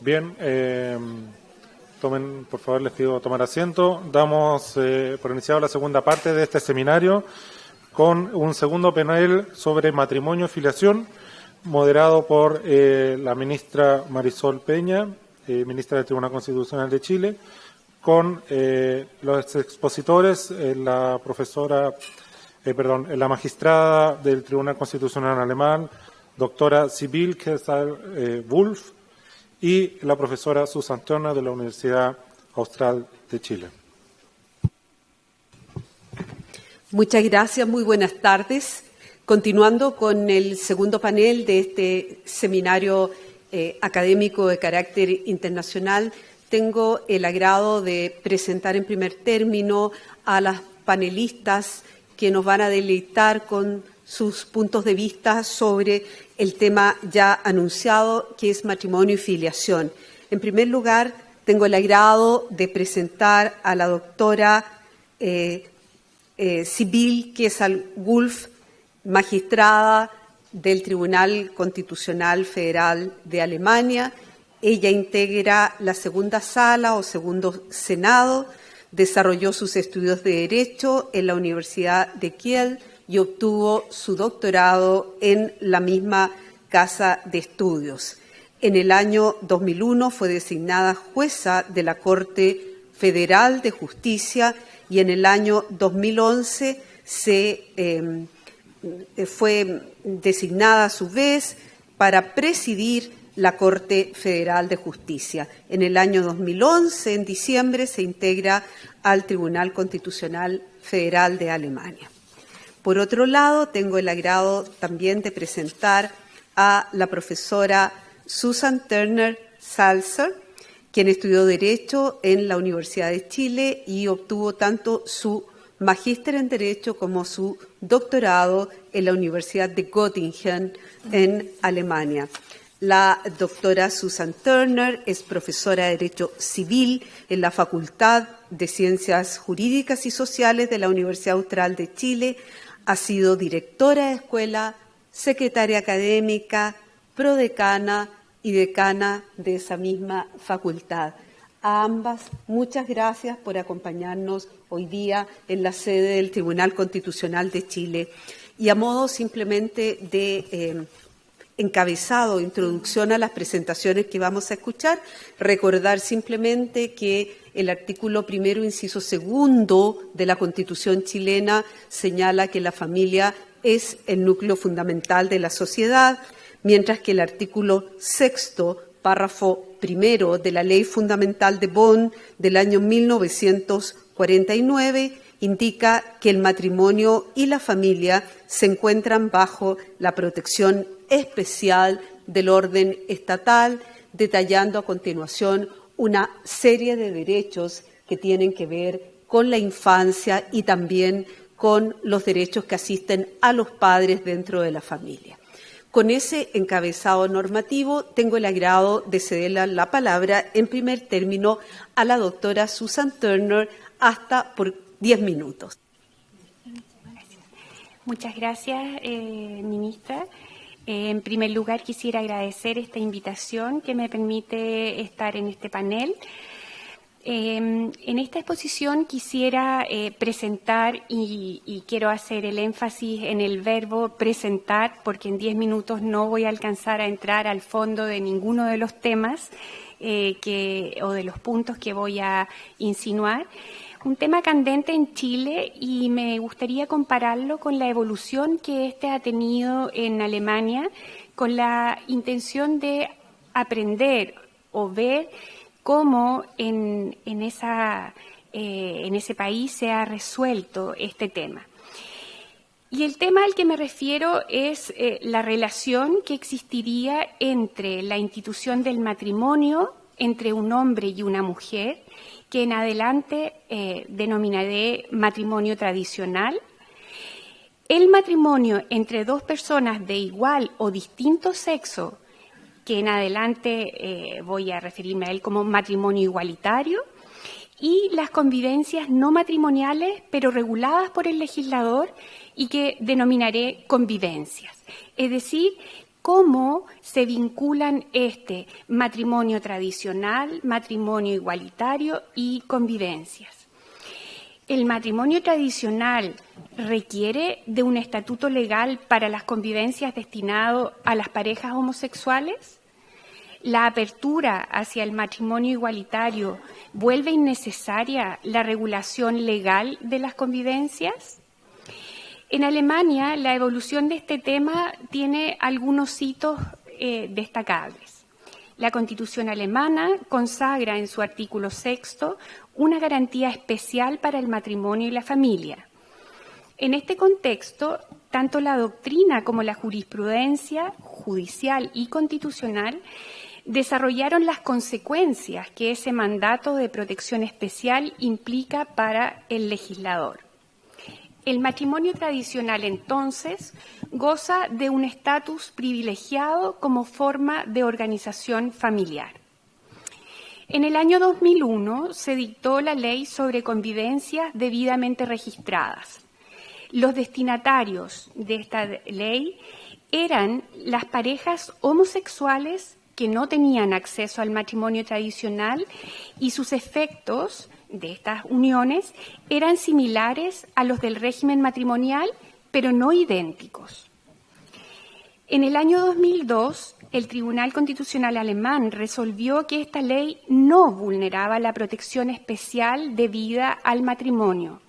Bien, tomen, por favor, les pido tomar asiento. Damos por iniciado la segunda parte de este seminario con un segundo panel sobre matrimonio y filiación, moderado por la ministra Marisol Peña, ministra del Tribunal Constitucional de Chile, con los expositores, la magistrada del Tribunal Constitucional alemán, doctora Sibylle Kesal-Wulff, y la profesora Susan Turner de la Universidad Austral de Chile. Muchas gracias, muy buenas tardes. Continuando con el segundo panel de este seminario académico de carácter internacional, tengo el agrado de presentar en primer término a las panelistas que nos van a deleitar con sus puntos de vista sobre el tema ya anunciado, que es matrimonio y filiación. En primer lugar, tengo el agrado de presentar a la doctora Sibylle Kesal-Wulff, magistrada del Tribunal Constitucional Federal de Alemania. Ella integra la segunda sala o segundo senado, desarrolló sus estudios de Derecho en la Universidad de Kiel y obtuvo su doctorado en la misma casa de estudios. En el año 2001 fue designada jueza de la Corte Federal de Justicia y en el año 2011 fue designada a su vez para presidir la Corte Federal de Justicia. En el año 2011, en diciembre, se integra al Tribunal Constitucional Federal de Alemania. Por otro lado, tengo el agrado también de presentar a la profesora Susan Turner Salzer, quien estudió Derecho en la Universidad de Chile y obtuvo tanto su magíster en Derecho como su doctorado en la Universidad de Göttingen en Alemania. La doctora Susan Turner es profesora de Derecho Civil en la Facultad de Ciencias Jurídicas y Sociales de la Universidad Austral de Chile. Ha sido directora de escuela, secretaria académica, prodecana y decana de esa misma facultad. A ambas, muchas gracias por acompañarnos hoy día en la sede del Tribunal Constitucional de Chile. Y a modo simplemente de encabezado, introducción a las presentaciones que vamos a escuchar, recordar simplemente que el artículo primero, inciso segundo de la Constitución chilena señala que la familia es el núcleo fundamental de la sociedad, mientras que el artículo sexto, párrafo primero de la Ley Fundamental de Bonn del año 1949 indica que el matrimonio y la familia se encuentran bajo la protección especial del orden estatal, detallando a continuación una serie de derechos que tienen que ver con la infancia y también con los derechos que asisten a los padres dentro de la familia. Con ese encabezado normativo, tengo el agrado de cederle la palabra en primer término a la doctora Susan Turner hasta por 10 minutos. Muchas gracias, ministra. En primer lugar, quisiera agradecer esta invitación que me permite estar en este panel. En esta exposición quisiera presentar y quiero hacer el énfasis en el verbo presentar, porque en 10 minutos no voy a alcanzar a entrar al fondo de ninguno de los temas o de los puntos que voy a insinuar. Un tema candente en Chile y me gustaría compararlo con la evolución que éste ha tenido en Alemania, con la intención de aprender o ver cómo en ese país se ha resuelto este tema. Y el tema al que me refiero es la relación que existiría entre la institución del matrimonio entre un hombre y una mujer, que en adelante denominaré matrimonio tradicional, el matrimonio entre dos personas de igual o distinto sexo, que en adelante voy a referirme a él como matrimonio igualitario, y las convivencias no matrimoniales, pero reguladas por el legislador y que denominaré convivencias. Es decir, cómo se vinculan este matrimonio tradicional, matrimonio igualitario y convivencias. ¿El matrimonio tradicional requiere de un estatuto legal para las convivencias destinado a las parejas homosexuales? ¿La apertura hacia el matrimonio igualitario vuelve innecesaria la regulación legal de las convivencias? En Alemania, la evolución de este tema tiene algunos hitos destacables. La Constitución alemana consagra en su artículo 6 una garantía especial para el matrimonio y la familia. En este contexto, tanto la doctrina como la jurisprudencia judicial y constitucional desarrollaron las consecuencias que ese mandato de protección especial implica para el legislador. El matrimonio tradicional, entonces, goza de un estatus privilegiado como forma de organización familiar. En el año 2001 se dictó la Ley sobre Convivencias Debidamente Registradas. Los destinatarios de esta ley eran las parejas homosexuales que no tenían acceso al matrimonio tradicional y sus efectos de estas uniones eran similares a los del régimen matrimonial, pero no idénticos. En el año 2002, el Tribunal Constitucional alemán resolvió que esta ley no vulneraba la protección especial debida al matrimonio,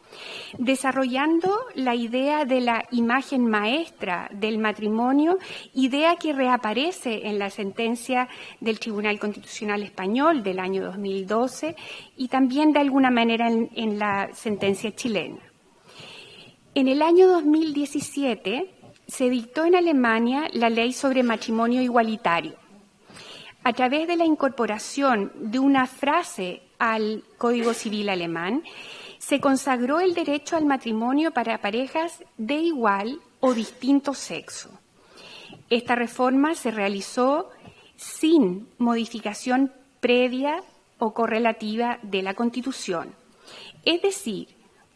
desarrollando la idea de la imagen maestra del matrimonio, idea que reaparece en la sentencia del Tribunal Constitucional español del año 2012 y también de alguna manera en la sentencia chilena. En el año 2017 se dictó en Alemania la Ley sobre Matrimonio Igualitario. A través de la incorporación de una frase al Código Civil alemán, se consagró el derecho al matrimonio para parejas de igual o distinto sexo. Esta reforma se realizó sin modificación previa o correlativa de la Constitución. Es decir,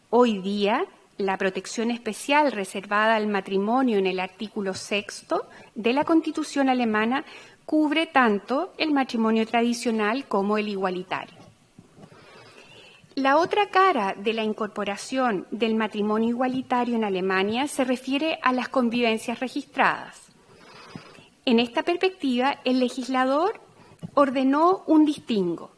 hoy día la protección especial reservada al matrimonio en el artículo 6 de la Constitución alemana cubre tanto el matrimonio tradicional como el igualitario. La otra cara de la incorporación del matrimonio igualitario en Alemania se refiere a las convivencias registradas. En esta perspectiva, el legislador ordenó un distingo.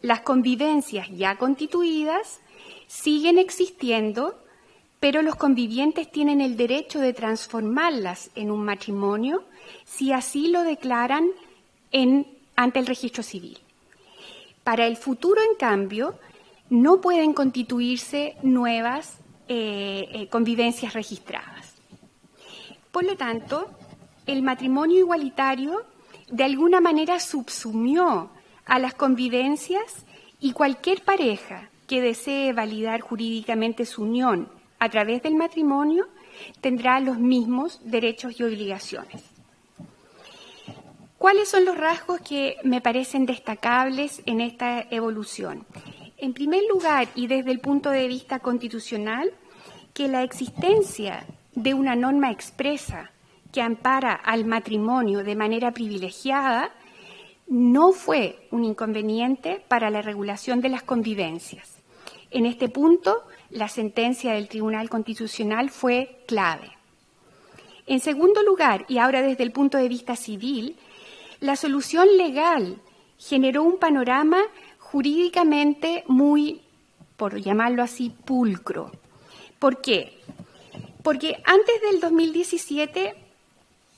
Las convivencias ya constituidas siguen existiendo, pero los convivientes tienen el derecho de transformarlas en un matrimonio si así lo declaran ante el registro civil. Para el futuro, en cambio, no pueden constituirse nuevas convivencias registradas. Por lo tanto, el matrimonio igualitario de alguna manera subsumió a las convivencias y cualquier pareja que desee validar jurídicamente su unión a través del matrimonio tendrá los mismos derechos y obligaciones. ¿Cuáles son los rasgos que me parecen destacables en esta evolución? En primer lugar, y desde el punto de vista constitucional, que la existencia de una norma expresa que ampara al matrimonio de manera privilegiada no fue un inconveniente para la regulación de las convivencias. En este punto, la sentencia del Tribunal Constitucional fue clave. En segundo lugar, y ahora desde el punto de vista civil, la solución legal generó un panorama jurídicamente muy, por llamarlo así, pulcro. ¿Por qué? Porque antes del 2017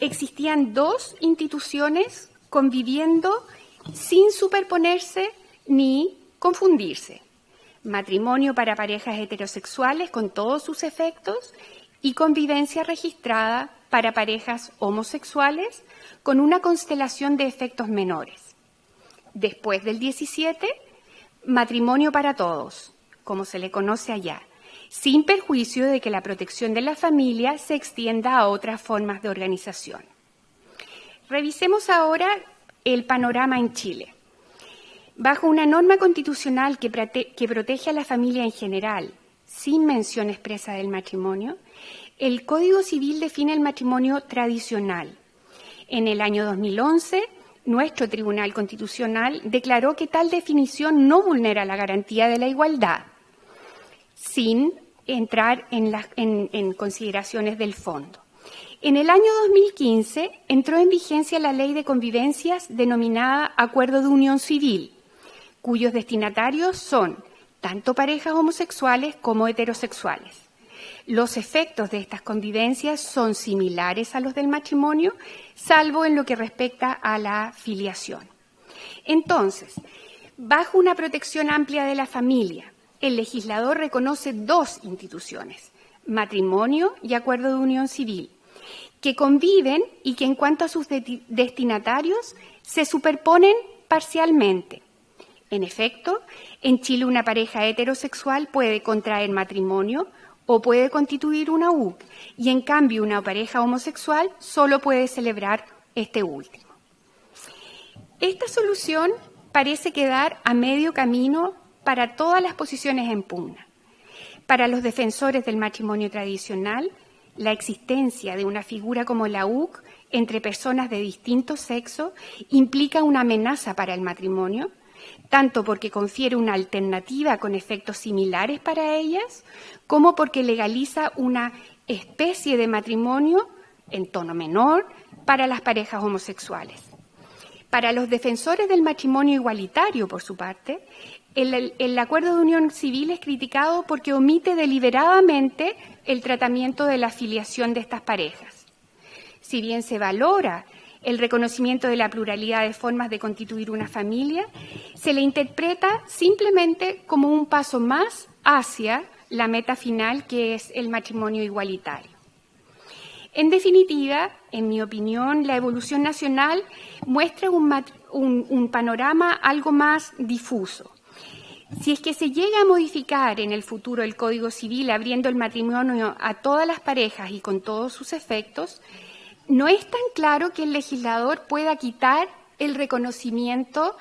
existían dos instituciones conviviendo sin superponerse ni confundirse. Matrimonio para parejas heterosexuales con todos sus efectos y convivencia registrada para parejas homosexuales con una constelación de efectos menores. Después del 17, matrimonio para todos, como se le conoce allá, sin perjuicio de que la protección de la familia se extienda a otras formas de organización. Revisemos ahora el panorama en Chile. Bajo una norma constitucional que protege a la familia en general, sin mención expresa del matrimonio, el Código Civil define el matrimonio tradicional. En el año 2011, nuestro Tribunal Constitucional declaró que tal definición no vulnera la garantía de la igualdad, sin entrar en consideraciones del fondo. En el año 2015 entró en vigencia la Ley de Convivencias denominada Acuerdo de Unión Civil, cuyos destinatarios son tanto parejas homosexuales como heterosexuales. Los efectos de estas convivencias son similares a los del matrimonio, salvo en lo que respecta a la filiación. Entonces, bajo una protección amplia de la familia, el legislador reconoce dos instituciones, matrimonio y acuerdo de unión civil, que conviven y que en cuanto a sus destinatarios se superponen parcialmente. En efecto, en Chile una pareja heterosexual puede contraer matrimonio o puede constituir una UC, y en cambio una pareja homosexual solo puede celebrar este último. Esta solución parece quedar a medio camino para todas las posiciones en pugna. Para los defensores del matrimonio tradicional, la existencia de una figura como la UC entre personas de distinto sexo implica una amenaza para el matrimonio, tanto porque confiere una alternativa con efectos similares para ellas, como porque legaliza una especie de matrimonio en tono menor para las parejas homosexuales. Para los defensores del matrimonio igualitario, por su parte, el acuerdo de unión civil es criticado porque omite deliberadamente el tratamiento de la filiación de estas parejas. Si bien se valora el reconocimiento de la pluralidad de formas de constituir una familia, se le interpreta simplemente como un paso más hacia la meta final, que es el matrimonio igualitario. En definitiva, en mi opinión, la evolución nacional muestra un panorama algo más difuso. Si es que se llega a modificar en el futuro el Código Civil abriendo el matrimonio a todas las parejas y con todos sus efectos, no es tan claro que el legislador pueda quitar el reconocimiento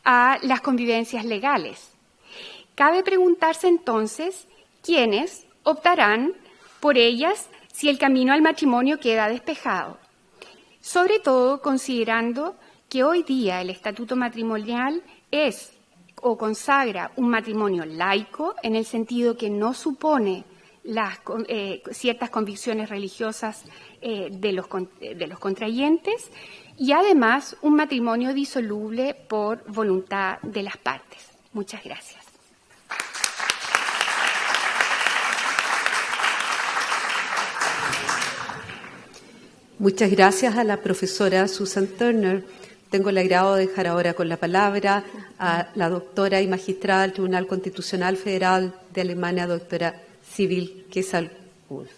a las convivencias legales. Cabe preguntarse entonces quiénes optarán por ellas si el camino al matrimonio queda despejado, sobre todo considerando que hoy día el estatuto matrimonial es o consagra un matrimonio laico, en el sentido que no supone ciertas convicciones religiosas de los contrayentes, y además un matrimonio disoluble por voluntad de las partes. Muchas gracias. Muchas gracias a la profesora Susan Turner. Tengo el agrado de dejar ahora con la palabra a la doctora y magistrada del Tribunal Constitucional Federal de Alemania, doctora Sibyl Kesselwolf.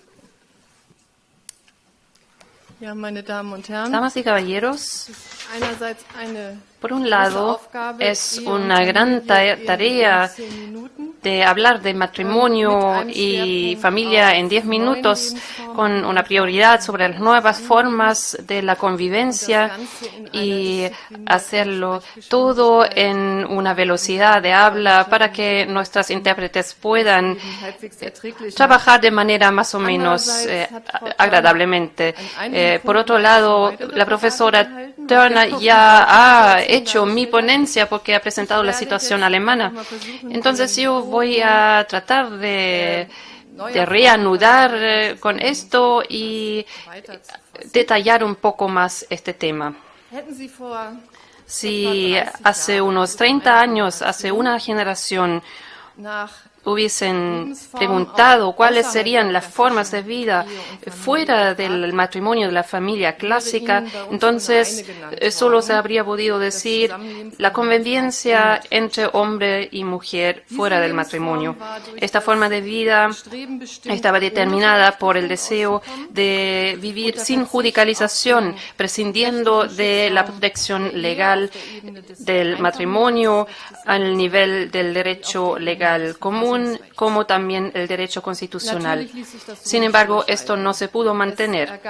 Ja, meine Damen und Herren, Damas y caballeros, einerseits eine por un lado, es una gran tarea de hablar de matrimonio y familia en 10 minutos, con una prioridad sobre las nuevas formas de la convivencia y hacerlo todo en una velocidad de habla para que nuestras intérpretes puedan trabajar de manera más o menos agradablemente. Por otro lado, la profesora Turner ya ha hecho mi ponencia porque ha presentado la situación alemana. Entonces yo voy a tratar de reanudar con esto y detallar un poco más este tema. Si hace unos 30 años, hace una generación, hubiesen preguntado cuáles serían las formas de vida fuera del matrimonio de la familia clásica, entonces solo se habría podido decir la convivencia entre hombre y mujer fuera del matrimonio. Esta forma de vida estaba determinada por el deseo de vivir sin judicialización, prescindiendo de la protección legal del matrimonio al nivel del derecho legal común, común como también el derecho constitucional. Sin embargo, esto no se pudo mantener.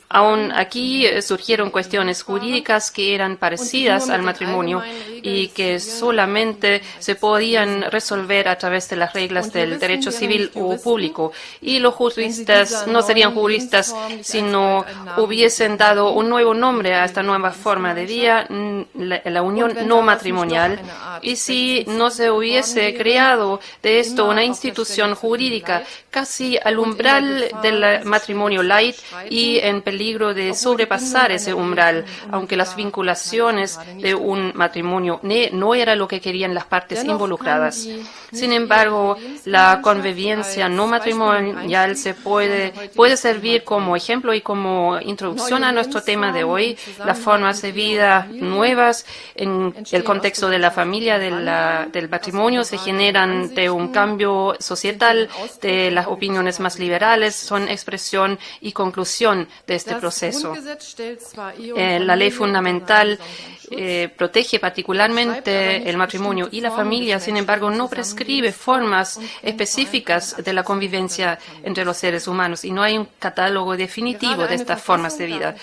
Aún aquí surgieron cuestiones jurídicas que eran parecidas al matrimonio y que solamente se podían resolver a través de las reglas del derecho civil o público. Y los juristas no serían juristas si no hubiesen dado un nuevo nombre a esta nueva forma de vida, la unión no matrimonial, y si no se hubiese creado de esto una institución jurídica casi al umbral del matrimonio light y en peligro de sobrepasar ese umbral, aunque las vinculaciones de un matrimonio no era lo que querían las partes involucradas. Sin embargo, la convivencia no matrimonial puede servir como ejemplo y como introducción a nuestro tema de hoy, las formas de vida nuevas en el contexto de la familia, del matrimonio, se generan de un cambio societal, de las opiniones más liberales, son expresión y conclusión de este proceso. La ley fundamental protege particularmente el matrimonio y la familia, sin embargo, no prescribe formas específicas de la convivencia entre los seres humanos y no hay un catálogo definitivo de estas formas de vida.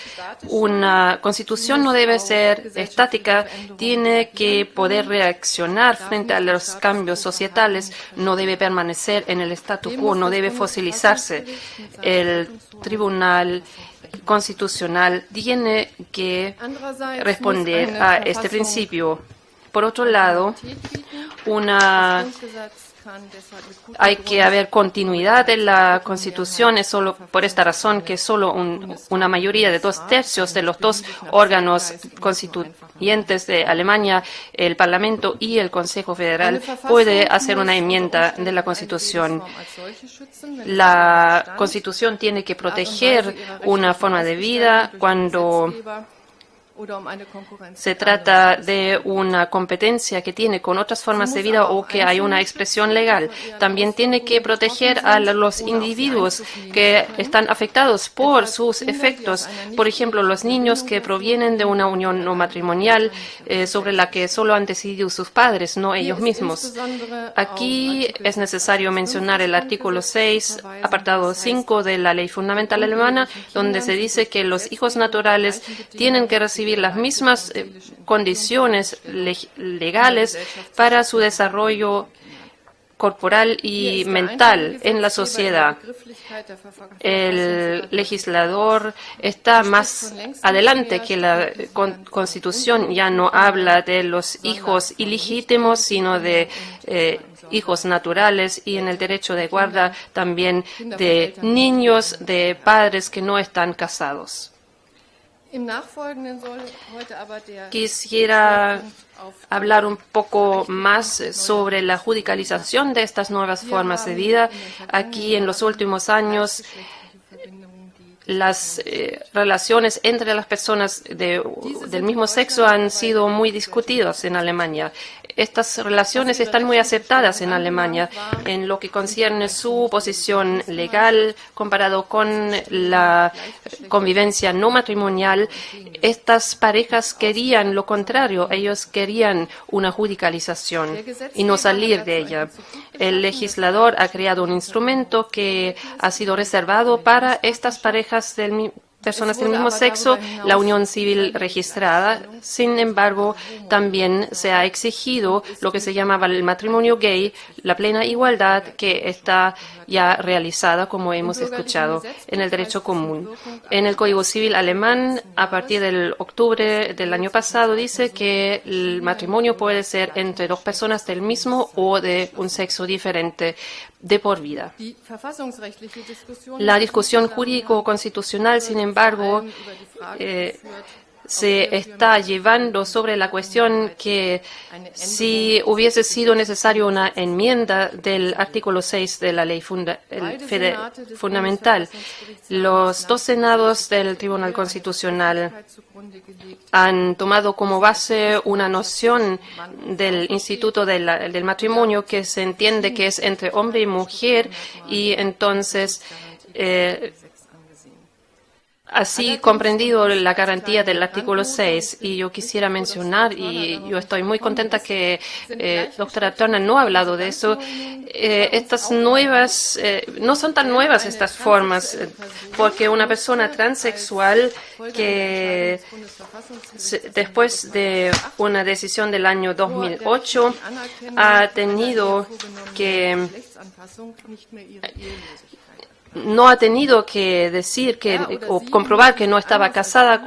Una constitución no debe ser estática, tiene que poder reaccionar frente a los cambios societales, no debe permanecer en el statu quo, no debe fosilizarse. El Tribunal Constitucional tiene que responder a este principio. Por otro lado, hay que haber continuidad en la Constitución. Es solo por esta razón que solo una mayoría de 2/3 de los dos órganos constituyentes de Alemania, el Parlamento y el Consejo Federal, puede hacer una enmienda de la Constitución. La Constitución tiene que proteger una forma de vida cuando se trata de una competencia que tiene con otras formas de vida o que hay una expresión legal. También tiene que proteger a los individuos que están afectados por sus efectos. Por ejemplo, los niños que provienen de una unión no matrimonial sobre la que solo han decidido sus padres, no ellos mismos. Aquí es necesario mencionar el artículo 6, apartado 5 de la Ley Fundamental Alemana, donde se dice que los hijos naturales tienen que recibir las mismas condiciones legales para su desarrollo corporal y mental en la sociedad. El legislador está más adelante que la Constitución. Ya no habla de los hijos ilegítimos, sino de hijos naturales, y en el derecho de guarda también de niños de padres que no están casados. Quisiera hablar un poco más sobre la judicialización de estas nuevas formas de vida. Aquí en los últimos años, las relaciones entre las personas del mismo sexo han sido muy discutidas en Alemania. Estas relaciones están muy aceptadas en Alemania en lo que concierne su posición legal comparado con la convivencia no matrimonial. Estas parejas querían lo contrario, ellos querían una judicialización y no salir de ella. El legislador ha creado un instrumento que ha sido reservado para estas parejas personas del mismo sexo, la unión civil registrada. Sin embargo, también se ha exigido lo que se llamaba el matrimonio gay, la plena igualdad, que está ya realizada, como hemos escuchado, en el derecho común. En el Código Civil alemán, a partir del octubre del año pasado, dice que el matrimonio puede ser entre dos personas del mismo o de un sexo diferente de por vida. La discusión jurídico-constitucional, sin embargo, se está llevando sobre la cuestión que si hubiese sido necesario una enmienda del artículo 6 de la ley fundamental, los dos senados del Tribunal Constitucional han tomado como base una noción del instituto del matrimonio que se entiende que es entre hombre y mujer, y entonces así comprendido la garantía del artículo 6. Y yo quisiera mencionar, y yo estoy muy contenta que doctora Turner no ha hablado de eso, estas nuevas, no son tan nuevas estas formas, porque una persona transexual que después de una decisión del año 2008 ha tenido que no ha tenido que decir o comprobar que no estaba casada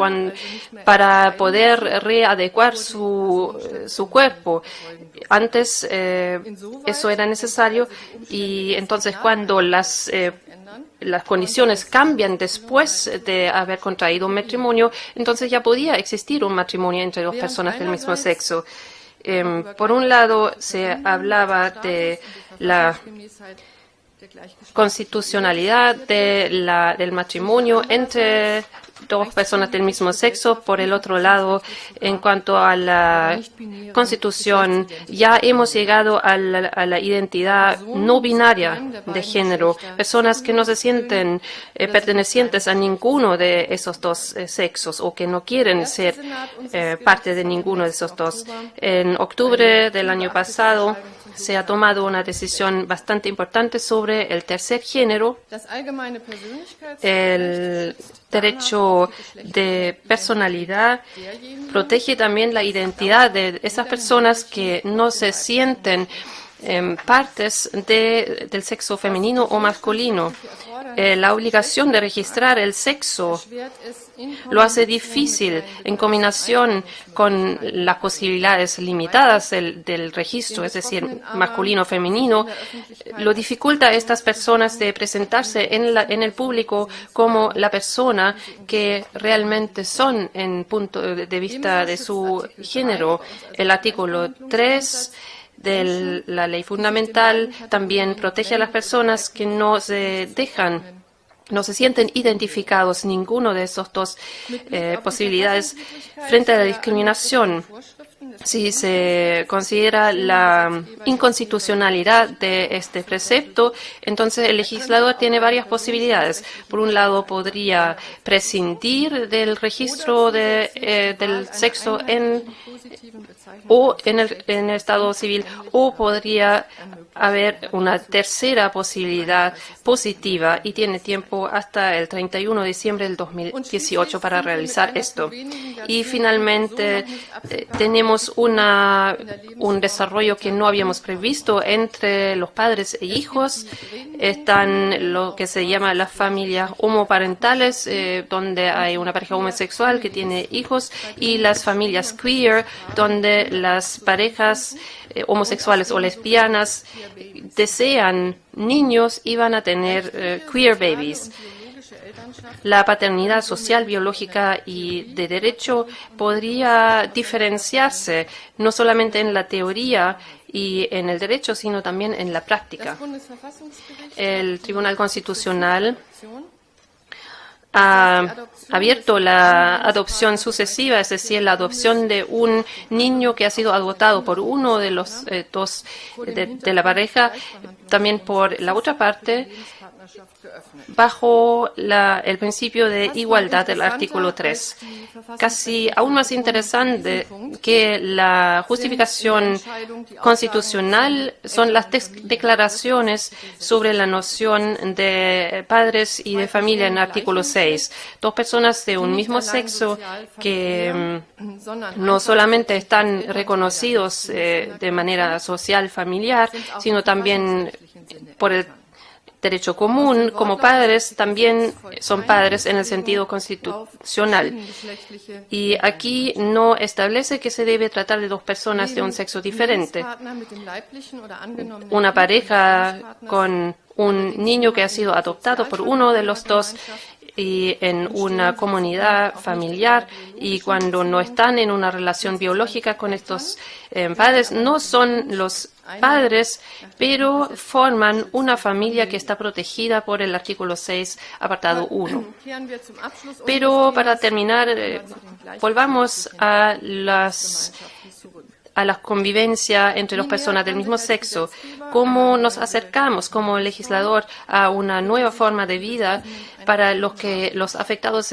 para poder readecuar su cuerpo. Antes eso era necesario y entonces cuando las condiciones cambian después de haber contraído un matrimonio, entonces ya podía existir un matrimonio entre dos personas del mismo sexo. Por un lado, se hablaba de la constitucionalidad del matrimonio entre dos personas del mismo sexo. Por el otro lado, en cuanto a la Constitución, ya hemos llegado a la identidad no binaria de género, personas que no se sienten pertenecientes a ninguno de esos dos sexos o que no quieren ser parte de ninguno de esos dos. En octubre del año pasado se ha tomado una decisión bastante importante sobre el tercer género. El derecho de personalidad protege también la identidad de esas personas que no se sienten partes del sexo femenino o masculino. La obligación de registrar el sexo lo hace difícil en combinación con las posibilidades limitadas del registro, es decir, masculino o femenino, lo dificulta a estas personas de presentarse en el público como la persona que realmente son en punto de vista de su género. El artículo 3 de la ley fundamental también protege a las personas que no se sienten identificados ninguno de esas dos posibilidades frente a la discriminación. Si se considera la inconstitucionalidad de este precepto, entonces el legislador tiene varias posibilidades. Por un lado, podría prescindir del registro del sexo en el estado civil, o podría haber una tercera posibilidad positiva y tiene tiempo hasta el 31 de diciembre del 2018 para realizar esto. Y finalmente tenemos un desarrollo que no habíamos previsto entre los padres e hijos. Están lo que se llama las familias homoparentales, donde hay una pareja homosexual que tiene hijos, y las familias queer, donde las parejas homosexuales o lesbianas desean niños y van a tener queer babies. La paternidad social, biológica y de derecho podría diferenciarse no solamente en la teoría y en el derecho, sino también en la práctica. El Tribunal Constitucional ha abierto la adopción sucesiva, es decir, la adopción de un niño que ha sido adoptado por uno de los dos de la pareja, también por la otra parte, bajo el principio de igualdad del artículo 3. Casi aún más interesante que la justificación constitucional son las declaraciones sobre la noción de padres y de familia en el artículo 6. Dos personas de un mismo sexo que no solamente están reconocidos de manera social, familiar, sino también por el derecho común, como padres, también son padres en el sentido constitucional. Y aquí no establece que se debe tratar de dos personas de un sexo diferente. Una pareja con un niño que ha sido adoptado por uno de los dos y en una comunidad familiar, y cuando no están en una relación biológica con estos padres, no son los padres, pero forman una familia que está protegida por el artículo 6, apartado 1. Pero para terminar, volvamos a a la convivencia entre las personas del mismo sexo, cómo nos acercamos como legislador a una nueva forma de vida para los que los afectados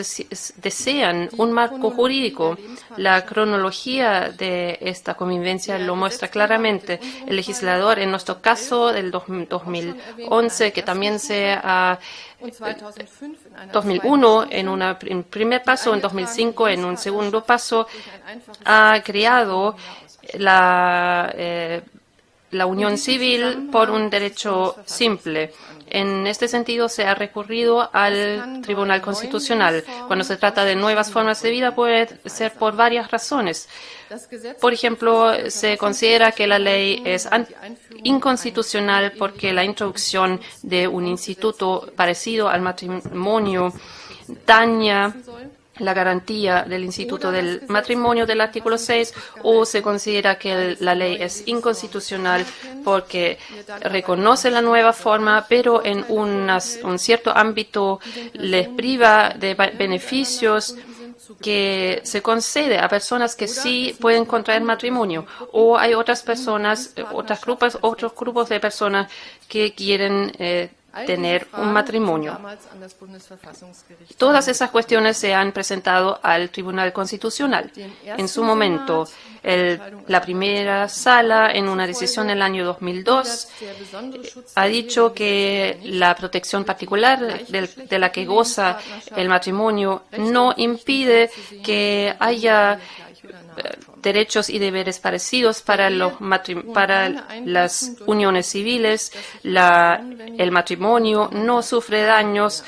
desean un marco jurídico. La cronología de esta convivencia lo muestra claramente. El legislador, en nuestro caso del 2011, que también se ha 2001 en primer paso, en 2005 en un segundo paso, ha creado la unión civil por un derecho simple. En este sentido, se ha recurrido al Tribunal Constitucional. Cuando se trata de nuevas formas de vida, puede ser por varias razones. Por ejemplo, se considera que la ley es inconstitucional porque la introducción de un instituto parecido al matrimonio daña la garantía del Instituto del Matrimonio del artículo 6, o se considera que la ley es inconstitucional porque reconoce la nueva forma, pero en un cierto ámbito les priva de beneficios que se concede a personas que sí pueden contraer matrimonio, o hay otras personas, otros grupos de personas que quieren tener un matrimonio. Todas esas cuestiones se han presentado al Tribunal Constitucional. En su momento, la primera sala, en una decisión en el año 2002, ha dicho que la protección particular de la que goza el matrimonio no impide que haya derechos y deberes parecidos para las uniones civiles. El matrimonio no sufre daños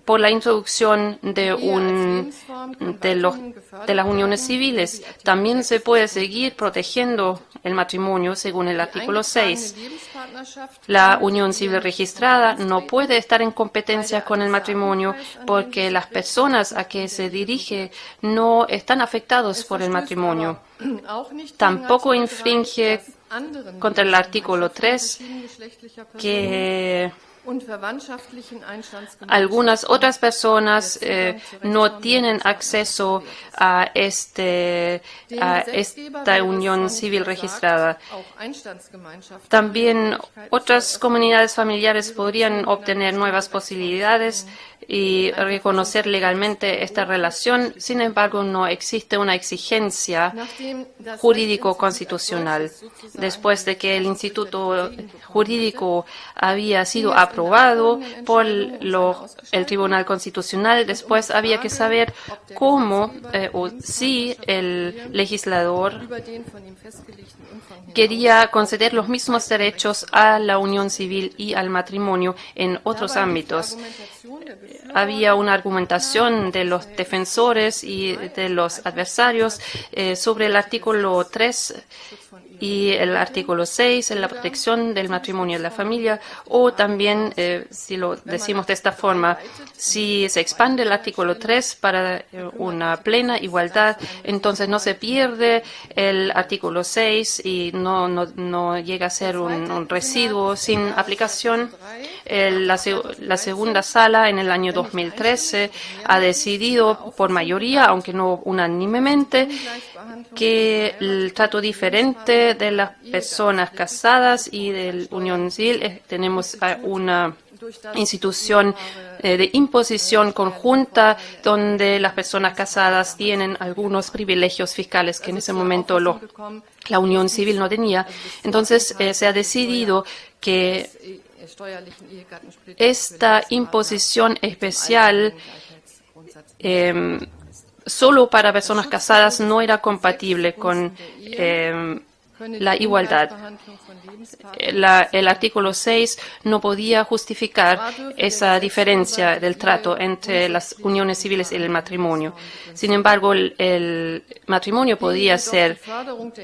por la introducción de las uniones civiles. También se puede seguir protegiendo el matrimonio según el artículo 6. La unión civil registrada no puede estar en competencia con el matrimonio porque las personas a que se dirige no están afectados por el matrimonio. Tampoco infringe contra el artículo 3 que algunas otras personas no tienen acceso a esta unión civil registrada. También otras comunidades familiares podrían obtener nuevas posibilidades y reconocer legalmente esta relación. Sin embargo, no existe una exigencia jurídico-constitucional. Después de que el Instituto Jurídico había sido aprobado por el Tribunal Constitucional, después había que saber cómo o si el legislador quería conceder los mismos derechos a la unión civil y al matrimonio en otros ámbitos. Había una argumentación de los defensores y de los adversarios sobre el artículo 3 y el artículo 6 en la protección del matrimonio y de la familia, o también, si lo decimos de esta forma, si se expande el artículo 3 para una plena igualdad, entonces no se pierde el artículo 6 y no llega a ser un residuo sin aplicación. La segunda sala en el año 2013 ha decidido por mayoría, aunque no unánimemente, que el trato diferente de las personas casadas y de la unión civil, tenemos una institución de imposición conjunta donde las personas casadas tienen algunos privilegios fiscales que en ese momento la unión civil no tenía. Entonces se ha decidido que esta imposición especial solo para personas casadas no era compatible con la igualdad. El artículo 6 no podía justificar esa diferencia del trato entre las uniones civiles y el matrimonio. Sin embargo, el matrimonio podía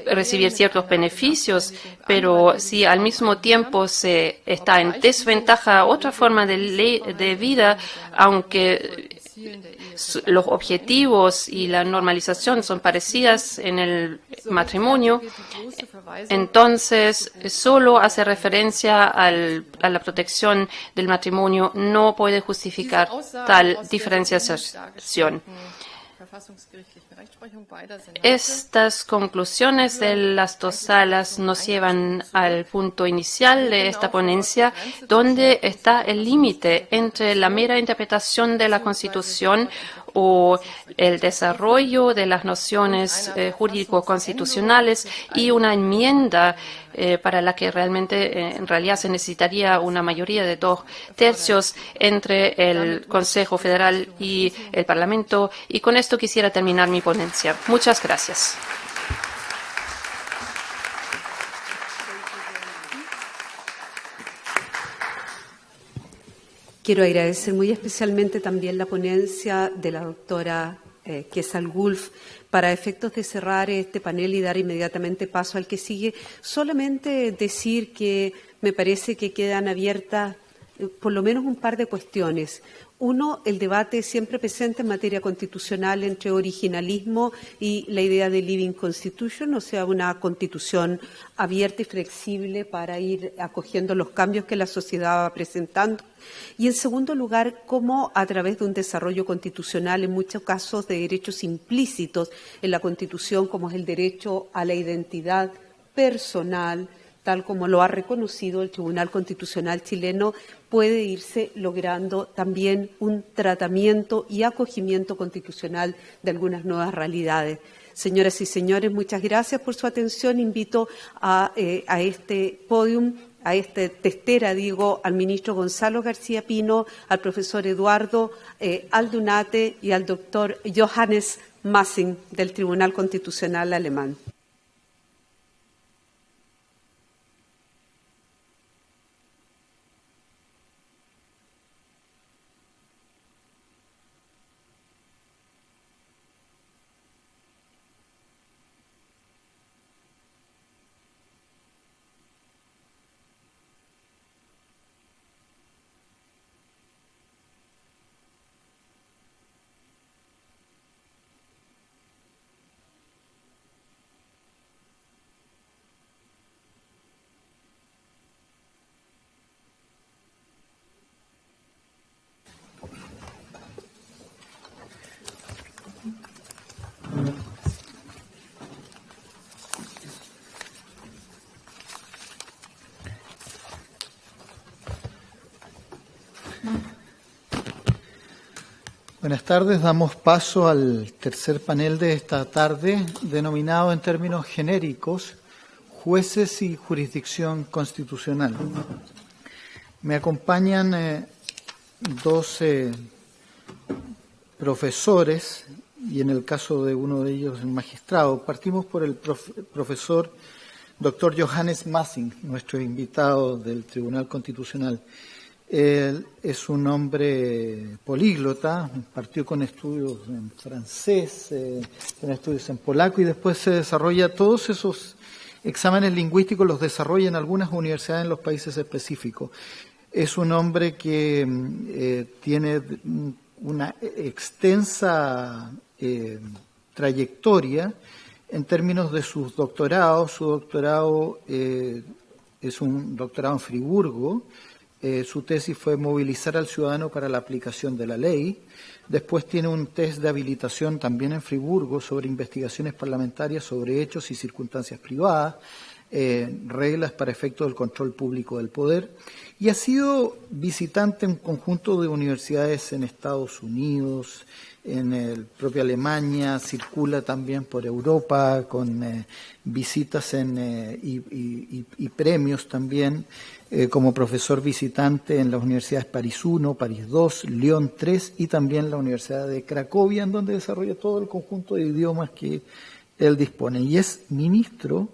recibir ciertos beneficios, pero si al mismo tiempo se está en desventaja otra forma de vida, aunque los objetivos y la normalización son parecidas en el matrimonio, entonces solo hace referencia a la protección del matrimonio, no puede justificar tal diferenciación. Estas conclusiones de las dos salas nos llevan al punto inicial de esta ponencia, donde está el límite entre la mera interpretación de la Constitución o el desarrollo de las nociones jurídico-constitucionales y una enmienda para la que realmente, en realidad, se necesitaría una mayoría de 2/3 entre el Consejo Federal y el Parlamento. Y con esto quisiera terminar mi ponencia. Muchas gracias. Quiero agradecer muy especialmente también la ponencia de la doctora Kesal Gulf. Para efectos de cerrar este panel y dar inmediatamente paso al que sigue, solamente decir que me parece que quedan abiertas por lo menos un par de cuestiones. Uno, el debate siempre presente en materia constitucional entre originalismo y la idea de living constitution, o sea, una constitución abierta y flexible para ir acogiendo los cambios que la sociedad va presentando. Y, en segundo lugar, cómo a través de un desarrollo constitucional, en muchos casos de derechos implícitos en la Constitución, como es el derecho a la identidad personal, tal como lo ha reconocido el Tribunal Constitucional chileno, puede irse logrando también un tratamiento y acogimiento constitucional de algunas nuevas realidades. Señoras y señores, muchas gracias por su atención. Invito a este podium, a esta testera, al ministro Gonzalo García Pino, al profesor Eduardo Aldunate y al doctor Johannes Massing del Tribunal Constitucional alemán. Buenas tardes. Damos paso al tercer panel de esta tarde, denominado en términos genéricos Jueces y Jurisdicción Constitucional. Me acompañan dos profesores, y en el caso de uno de ellos, el magistrado. Partimos por el profesor doctor Johannes Massing, nuestro invitado del Tribunal Constitucional. Él es un hombre políglota, partió con estudios en francés, con estudios en polaco, y después se desarrolla todos esos exámenes lingüísticos, los desarrolla en algunas universidades en los países específicos. Es un hombre que tiene una extensa trayectoria en términos de sus doctorados. Su doctorado es un doctorado en Friburgo. Su tesis fue movilizar al ciudadano para la aplicación de la ley. Después tiene un test de habilitación también en Friburgo sobre investigaciones parlamentarias sobre hechos y circunstancias privadas, reglas para efectos del control público del poder, y ha sido visitante en un conjunto de universidades en Estados Unidos, en el propia Alemania, circula también por Europa con visitas y premios también, como profesor visitante en las universidades París I, París II, León III y también la Universidad de Cracovia, en donde desarrolla todo el conjunto de idiomas que él dispone. Y es ministro,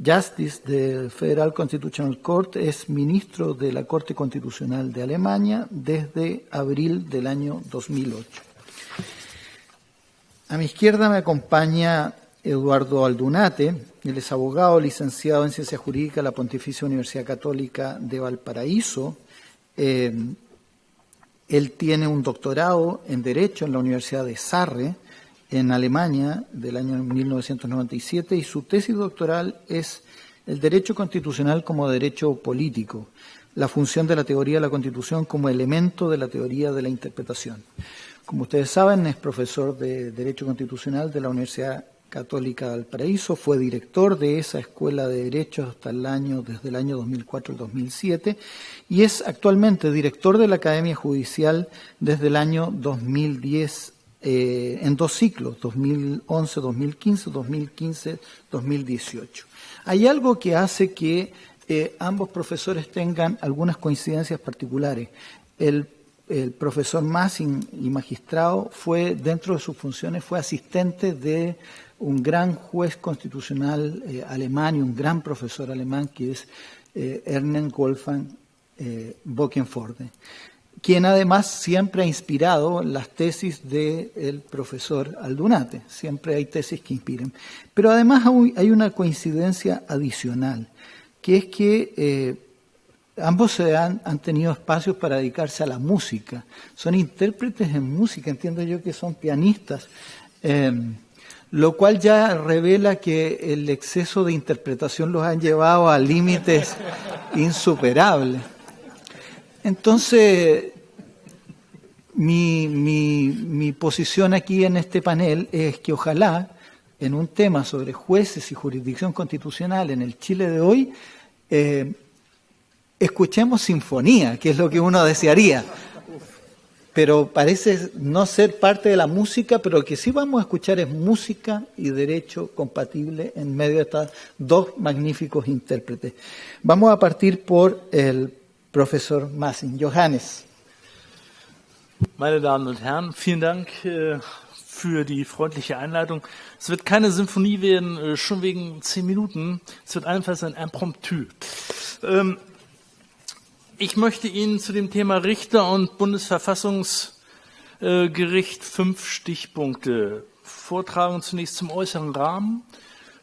Justice del Federal Constitutional Court, es ministro de la Corte Constitucional de Alemania desde abril del año 2008. A mi izquierda me acompaña Eduardo Aldunate. Él es abogado, licenciado en Ciencias Jurídicas de la Pontificia Universidad Católica de Valparaíso. Él tiene un doctorado en Derecho en la Universidad de Sarre, en Alemania, del año 1997, y su tesis doctoral es el derecho constitucional como derecho político, la función de la teoría de la Constitución como elemento de la teoría de la interpretación. Como ustedes saben, es profesor de Derecho Constitucional de la Universidad Católica de Valparaíso, fue director de esa Escuela de Derecho desde el año 2004 al 2007, y es actualmente director de la Academia Judicial desde el año 2010, en 2 ciclos, 2011-2015, 2015-2018. Hay algo que hace que ambos profesores tengan algunas coincidencias particulares. El profesor Massing y magistrado dentro de sus funciones, fue asistente de un gran juez constitucional alemán y un gran profesor alemán que es Ernest Wolfgang Böckenförde, quien además siempre ha inspirado las tesis del profesor Aldunate. Siempre hay tesis que inspiren. Pero además hay una coincidencia adicional, que es que ambos han tenido espacios para dedicarse a la música. Son intérpretes en música, entiendo yo que son pianistas, lo cual ya revela que el exceso de interpretación los han llevado a límites insuperables. Entonces, mi posición aquí en este panel es que ojalá, en un tema sobre jueces y jurisdicción constitucional en el Chile de hoy, escuchemos sinfonía, que es lo que uno desearía. Pero parece no ser parte de la música, pero que sí vamos a escuchar es música y derecho compatible en medio de estos 2 magníficos intérpretes. Vamos a partir por el profesor Massing. Johannes. Meine Damen und Herren, vielen Dank für die freundliche Einleitung. Es wird keine Symphonie werden, schon wegen 10 Minuten. Es wird allenfalls ein Impromptu. Ich möchte Ihnen zu dem Thema Richter und Bundesverfassungsgericht 5 Stichpunkte vortragen. Zunächst zum äußeren Rahmen,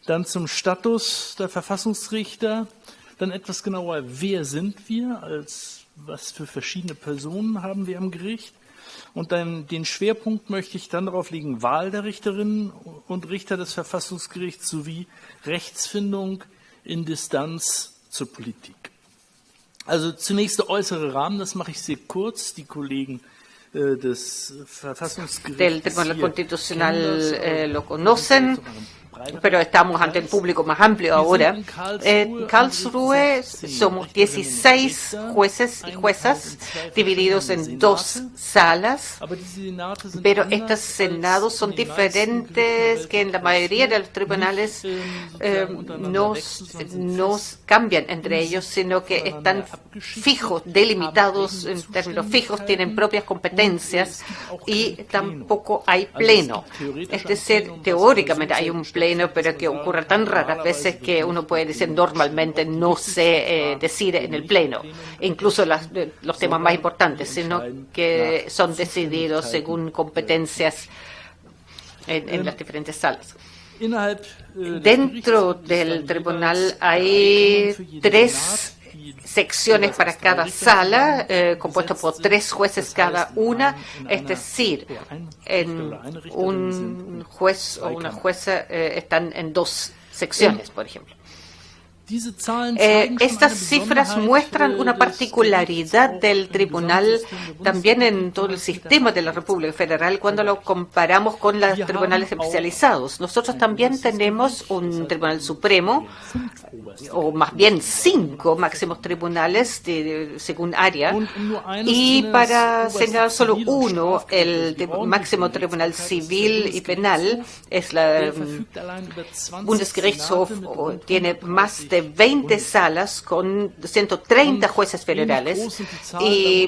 dann zum Status der Verfassungsrichter, dann etwas genauer, wer sind wir, was für verschiedene Personen haben wir am Gericht. Und dann den Schwerpunkt möchte ich dann darauf legen, Wahl der Richterinnen und Richter des Verfassungsgerichts sowie Rechtsfindung in Distanz zur Politik. Also zunächst der äußere Rahmen, das mache ich sehr kurz. Die Kollegen des Verfassungsgerichts del Tribunal Constitucional lo conocen, pero estamos ante el público más amplio ahora. En Karlsruhe somos 16 jueces y juezas divididos en 2 salas, pero estos senados son diferentes que en la mayoría de los tribunales no cambian entre ellos, sino que están fijos, delimitados en términos fijos, tienen propias competencias y tampoco hay pleno. Es decir, teóricamente hay un pleno, pero que ocurre tan raras veces que uno puede decir normalmente no se decide en el pleno, incluso los temas más importantes, sino que son decididos según competencias en las diferentes salas. Dentro del tribunal hay 3 secciones para cada sala, compuesto por 3 jueces cada una, es decir, un juez o una jueza están en 2 secciones, por ejemplo. Estas cifras muestran una particularidad del tribunal también en todo el sistema de la República Federal cuando lo comparamos con los tribunales especializados. Nosotros también tenemos un Tribunal Supremo, o más bien 5 máximos tribunales según área, y para señalar solo uno, el máximo tribunal civil y penal, es la Bundesgerichtshof, tiene más de 20 salas con 130 jueces federales y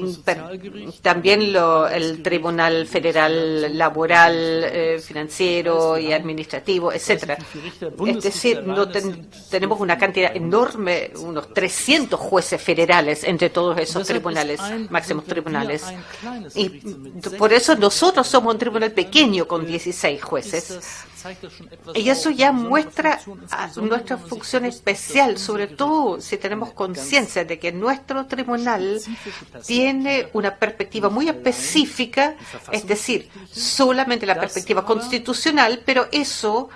también el Tribunal Federal Laboral, Financiero y Administrativo, etcétera. Es decir, tenemos una cantidad enorme, unos 300 jueces federales entre todos esos tribunales, máximos tribunales. Y por eso nosotros somos un tribunal pequeño con 16 jueces. Y eso ya muestra nuestra función especial, sobre todo si tenemos conciencia de que nuestro tribunal tiene una perspectiva muy específica, es decir, solamente la perspectiva constitucional, pero eso,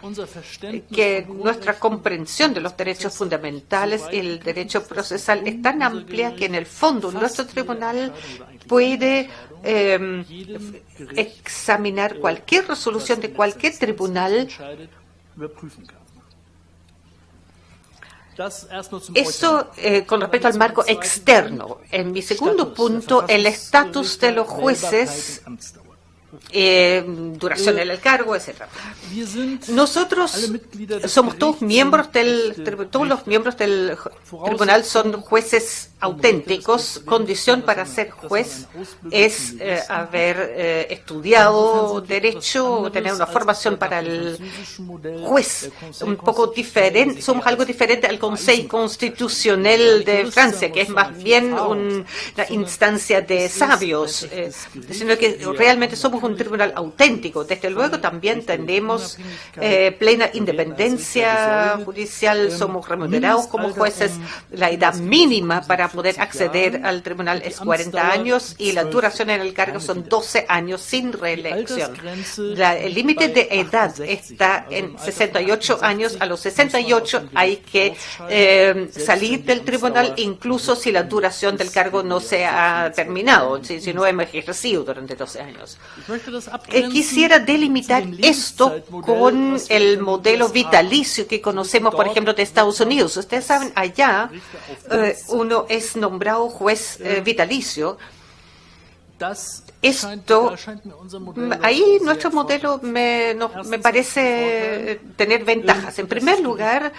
que nuestra comprensión de los derechos fundamentales y el derecho procesal es tan amplia que en el fondo nuestro tribunal puede examinar cualquier resolución de cualquier tribunal. Eso con respecto al marco externo. En mi segundo punto, el estatus de los jueces, duración del cargo, etc. Nosotros somos todos miembros todos los miembros del tribunal son jueces auténticos. Condición para ser juez es haber estudiado derecho, tener una formación para el juez. Un poco diferente, somos algo diferente al Consejo Constitucional de Francia, que es más bien una instancia de sabios, sino que realmente somos un tribunal auténtico. Desde luego también tenemos plena independencia judicial, somos remunerados como jueces. La edad mínima para poder acceder al tribunal es 40 años y la duración en el cargo son 12 años sin reelección. El límite de edad está en 68 años. A los 68 hay que salir del tribunal, incluso si la duración del cargo no se ha terminado, si no hemos ejercido durante 12 años. Quisiera delimitar esto con el modelo vitalicio que conocemos, por ejemplo, de Estados Unidos. Ustedes saben, allá uno es nombrado juez vitalicio. Ahí nuestro modelo me parece tener ventajas. En primer lugar,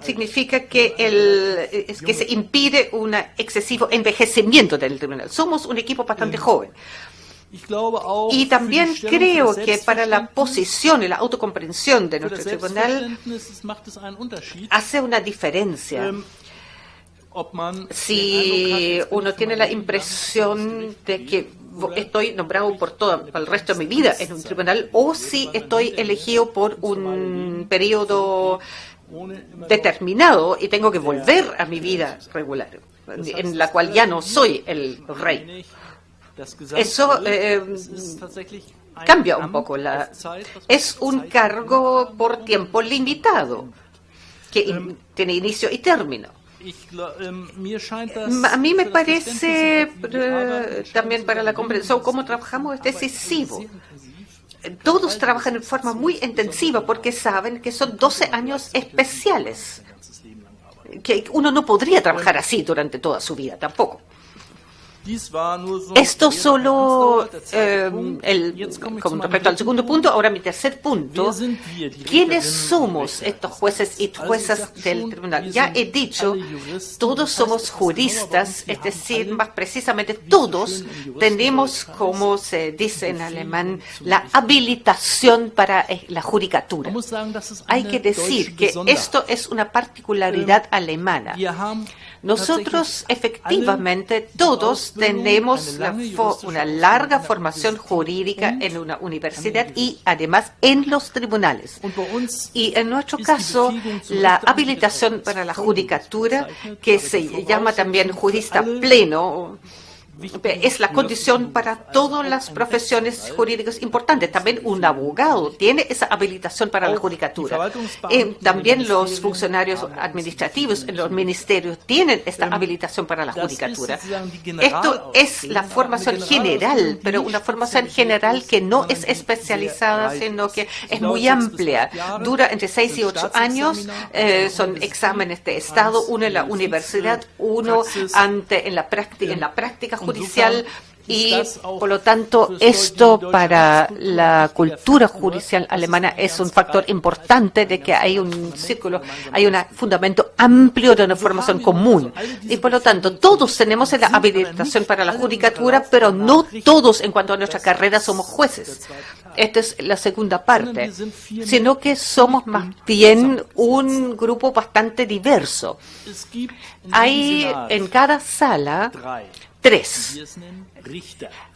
significa que se impide un excesivo envejecimiento del tribunal. Somos un equipo bastante joven. Y también creo que para la posición y la autocomprensión de nuestro tribunal hace una diferencia. Si uno tiene la impresión de que estoy nombrado por el resto de mi vida en un tribunal, o si estoy elegido por un periodo determinado y tengo que volver a mi vida regular, en la cual ya no soy el rey. Eso cambia un poco. Es un cargo por tiempo limitado, que tiene inicio y término. A mí me parece, también para la comprensión, cómo trabajamos es decisivo. Todos trabajan en forma muy intensiva porque saben que son 12 años especiales, que uno no podría trabajar así durante toda su vida tampoco. Esto solo con respecto al segundo punto. Ahora mi tercer punto. ¿Quiénes somos estos jueces y juezas del tribunal? Ya he dicho, todos somos juristas, es decir, más precisamente todos tenemos, como se dice en alemán, la habilitación para la judicatura. Hay que decir que esto es una particularidad alemana. Nosotros efectivamente todos tenemos una larga formación jurídica en una universidad y además en los tribunales. Y en nuestro caso, la habilitación para la judicatura, que se llama también jurista pleno, es la condición para todas las profesiones jurídicas importantes. También un abogado tiene esa habilitación para la judicatura. También los funcionarios administrativos en los ministerios tienen esta habilitación para la judicatura. Esto es la formación general, pero una formación general que no es especializada, sino que es muy amplia. Dura entre 6 y 8 años. Son exámenes de Estado, uno en la universidad, uno en la práctica judicial, y por lo tanto esto para la cultura judicial alemana es un factor importante de que hay un círculo, hay un fundamento amplio de una formación común, y por lo tanto todos tenemos la habilitación para la judicatura, pero no todos en cuanto a nuestra carrera somos jueces. Esta es la segunda parte, sino que somos más bien un grupo bastante diverso. Hay en cada sala 3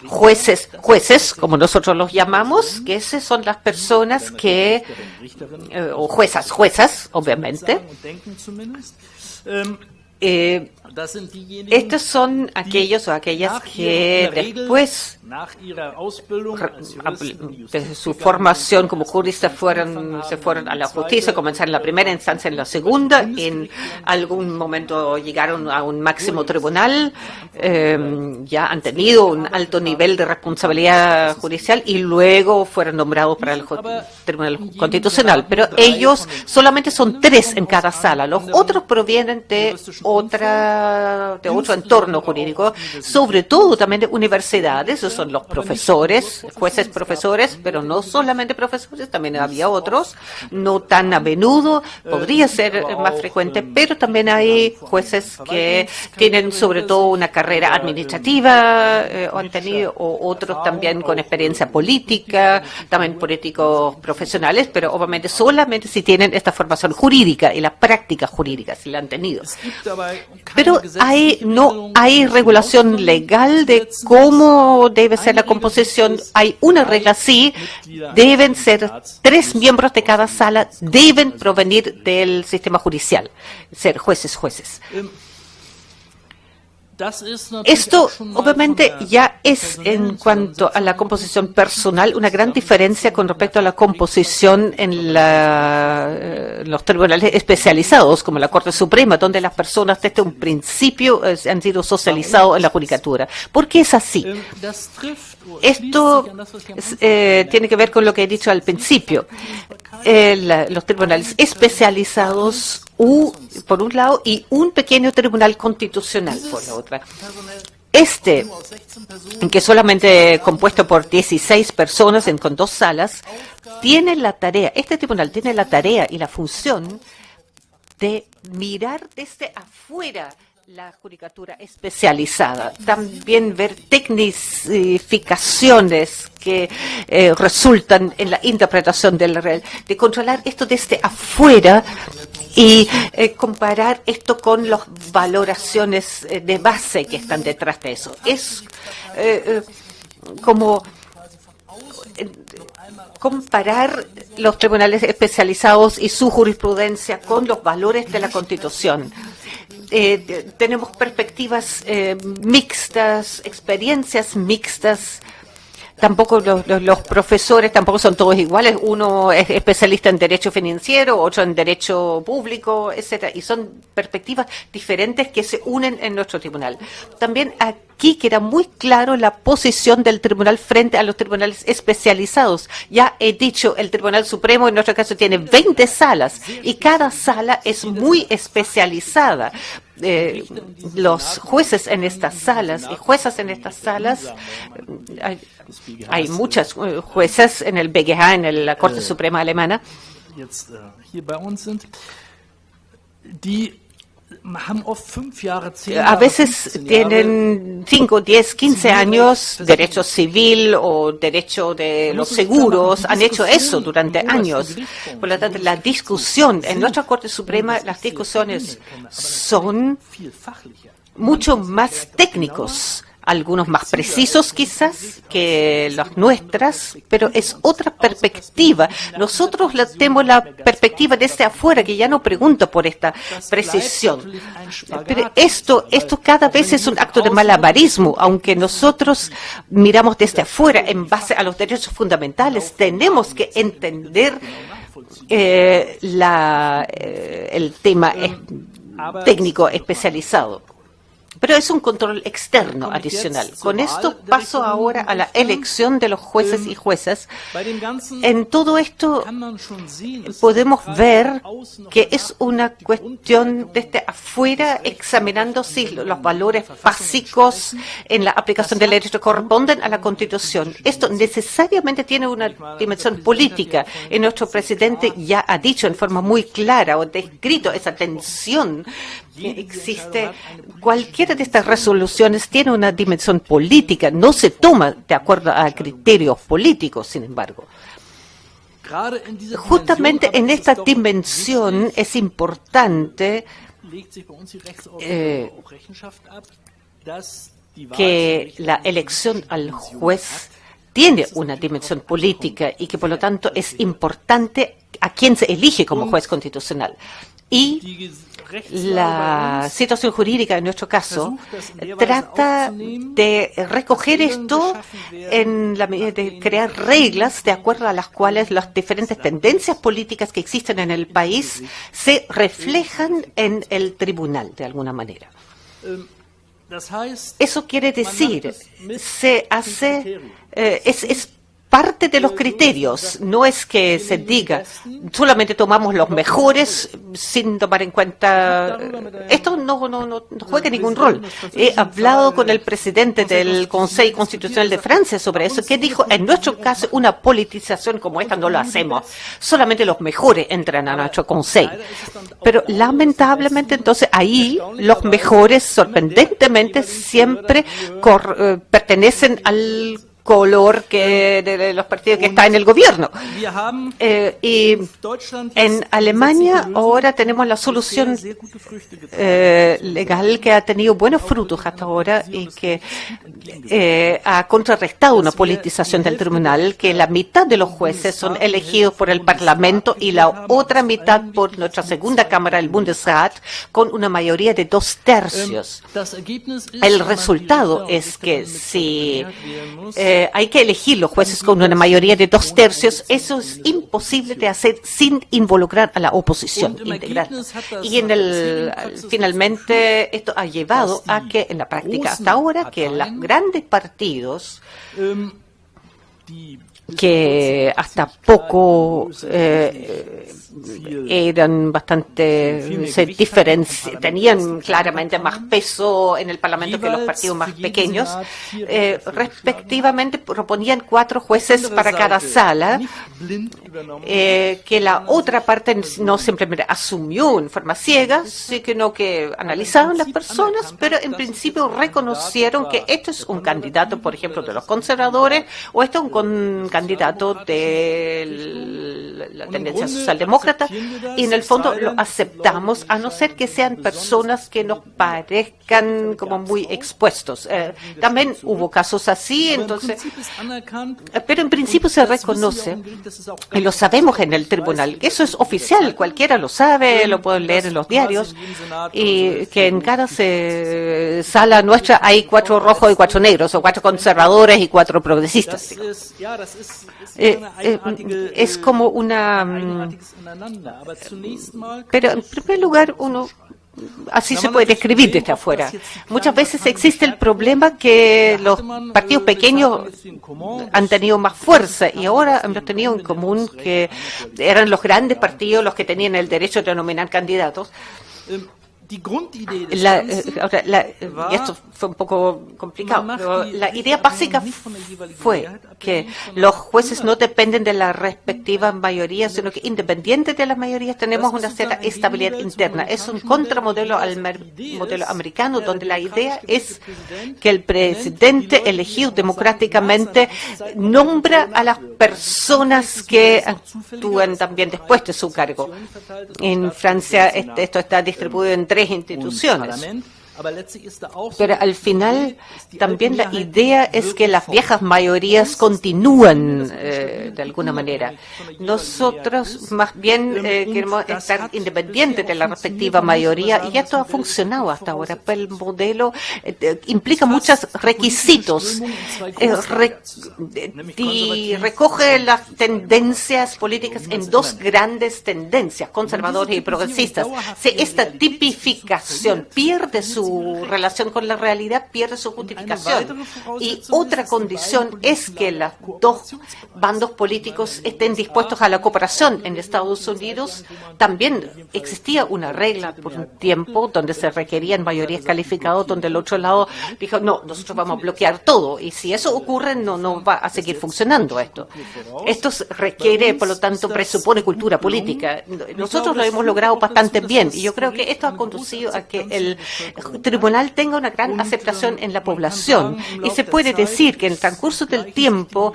jueces, como nosotros los llamamos, que esas son las personas que, o juezas, obviamente, Estos son aquellos o aquellas que después de su formación como juristas se fueron a la justicia, comenzaron en la primera instancia, en la segunda, en algún momento llegaron a un máximo tribunal, ya han tenido un alto nivel de responsabilidad judicial y luego fueron nombrados para el Tribunal Constitucional. Pero ellos solamente son 3 en cada sala. Los otros provienen de otro entorno jurídico, sobre todo también de universidades. Esos son los profesores, jueces profesores, pero no solamente profesores, también había otros, no tan a menudo, podría ser más frecuente, pero también hay jueces que tienen sobre todo una carrera administrativa o han tenido, o otros también con experiencia política, también políticos profesionales, pero obviamente solamente si tienen esta formación jurídica y la práctica jurídica, si la han tenido. Pero no hay regulación legal de cómo debe ser la composición. Hay una regla, sí, deben ser 3 miembros de cada sala, deben provenir del sistema judicial, ser jueces. Esto obviamente ya es, en cuanto a la composición personal, una gran diferencia con respecto a la composición en los tribunales especializados, como la Corte Suprema, donde las personas desde un principio han sido socializados en la judicatura. ¿Por qué es así? Esto tiene que ver con lo que he dicho al principio. Los tribunales especializados, por un lado, y un pequeño tribunal constitucional, por la otra. Que solamente compuesto por 16 personas con 2 salas, tiene la tarea, este tribunal tiene la tarea y la función de mirar desde afuera la judicatura especializada, también ver tecnificaciones que resultan en la interpretación de la red, de controlar esto desde afuera y comparar esto con las valoraciones de base que están detrás de eso. Es como comparar los tribunales especializados y su jurisprudencia con los valores de la Constitución. Tenemos perspectivas mixtas, experiencias mixtas. Tampoco los profesores tampoco son todos iguales. Uno es especialista en derecho financiero, otro en derecho público, etcétera. Y son perspectivas diferentes que se unen en nuestro tribunal. También aquí queda muy claro la posición del tribunal frente a los tribunales especializados. Ya he dicho, el Tribunal Supremo en nuestro caso tiene 20 salas y cada sala es muy especializada. Los jueces en estas salas y juezas en estas salas, hay muchas juezas en el BGH, en la Corte Suprema Alemana, a veces tienen 5, 10, 15 años, derecho civil o derecho de los seguros, han hecho eso durante años. Por lo tanto, la discusión en nuestra Corte Suprema, las discusiones son mucho más técnicos. Algunos más precisos quizás que las nuestras, pero es otra perspectiva. Nosotros tenemos la perspectiva desde afuera, que ya no pregunta por esta precisión. Pero esto cada vez es un acto de malabarismo. Aunque nosotros miramos desde afuera en base a los derechos fundamentales, tenemos que entender el tema técnico especializado. Pero es un control externo adicional. Con esto paso ahora a la elección de los jueces y juezas. En todo esto podemos ver que es una cuestión desde afuera, examinando si los valores básicos en la aplicación del derecho corresponden a la Constitución. Esto necesariamente tiene una dimensión política. Y nuestro presidente ya ha dicho en forma muy clara o descrito esa tensión que existe. Cualquiera de estas resoluciones tiene una dimensión política, no se toma de acuerdo a criterios políticos, sin embargo. Justamente en esta dimensión es importante que la elección al juez tiene una dimensión política y que por lo tanto es importante a quién se elige como juez constitucional. Y la situación jurídica, en nuestro caso, trata de recoger esto en la medida de crear reglas de acuerdo a las cuales las diferentes tendencias políticas que existen en el país se reflejan en el tribunal de alguna manera. Eso quiere decir, se hace, es parte de los criterios. No es que se diga, solamente tomamos los mejores sin tomar en cuenta. Esto no juega ningún rol. He hablado con el presidente del Consejo Constitucional de Francia sobre eso, que dijo, en nuestro caso, una politización como esta no lo hacemos. Solamente los mejores entran a nuestro Consejo. Pero lamentablemente, entonces, ahí los mejores, sorprendentemente, siempre pertenecen al color de los partidos que están en el gobierno. Y en Alemania ahora tenemos la solución legal que ha tenido buenos frutos hasta ahora y que ha contrarrestado una politización del tribunal, que la mitad de los jueces son elegidos por el Parlamento y la otra mitad por nuestra segunda cámara, el Bundesrat, con una mayoría de 2/3. El resultado es que si hay que elegir los jueces con una mayoría de 2/3, eso es imposible de hacer sin involucrar a la oposición integral. Y finalmente esto ha llevado a que en la práctica hasta ahora que los grandes partidos que hasta poco eran bastante, tenían claramente más peso en el Parlamento que los partidos más pequeños, respectivamente proponían 4 jueces para cada sala, que la otra parte no simplemente asumió en forma ciega, sino que analizaron las personas, pero en principio reconocieron que esto es un candidato, por ejemplo, de los conservadores, o esto es un candidato de la tendencia socialdemócrata, y en el fondo lo aceptamos, a no ser que sean personas que nos parezcan como muy expuestos. También hubo casos así, entonces, pero en principio se reconoce, y lo sabemos en el tribunal, que eso es oficial, cualquiera lo sabe, lo pueden leer en los diarios, y que en cada sala nuestra hay 4 rojos y 4 negros, o 4 conservadores y 4 progresistas. Es como una... Pero en primer lugar, así se puede describir desde afuera. Muchas veces existe el problema que los partidos pequeños han tenido más fuerza y ahora han tenido en común que eran los grandes partidos los que tenían el derecho de nominar candidatos. Y esto fue un poco complicado, pero la idea básica fue que los jueces no dependen de la respectiva mayoría, sino que independiente de las mayorías tenemos una cierta estabilidad interna. Es un contramodelo al modelo americano, donde la idea es que el presidente elegido democráticamente nombra a las personas que actúan también después de su cargo. En Francia esto está distribuido en 3 instituciones. Pero al final también la idea es que las viejas mayorías continúan de alguna manera. Nosotros más bien queremos estar independientes de la respectiva mayoría y esto ha funcionado hasta ahora. Pero el modelo implica muchos requisitos y recoge las tendencias políticas en 2 grandes tendencias, conservadores y progresistas. Si esta tipificación pierde su relación con la realidad, pierde su justificación. Y otra condición es que los 2 bandos políticos estén dispuestos a la cooperación. En Estados Unidos también existía una regla por un tiempo donde se requerían mayorías calificadas, donde el otro lado dijo, no, nosotros vamos a bloquear todo. Y si eso ocurre, no va a seguir funcionando esto. Esto requiere, por lo tanto, presupone cultura política. Nosotros lo hemos logrado bastante bien y yo creo que esto ha conducido a que el tribunal tenga una gran aceptación en la población y se puede decir que en el transcurso del tiempo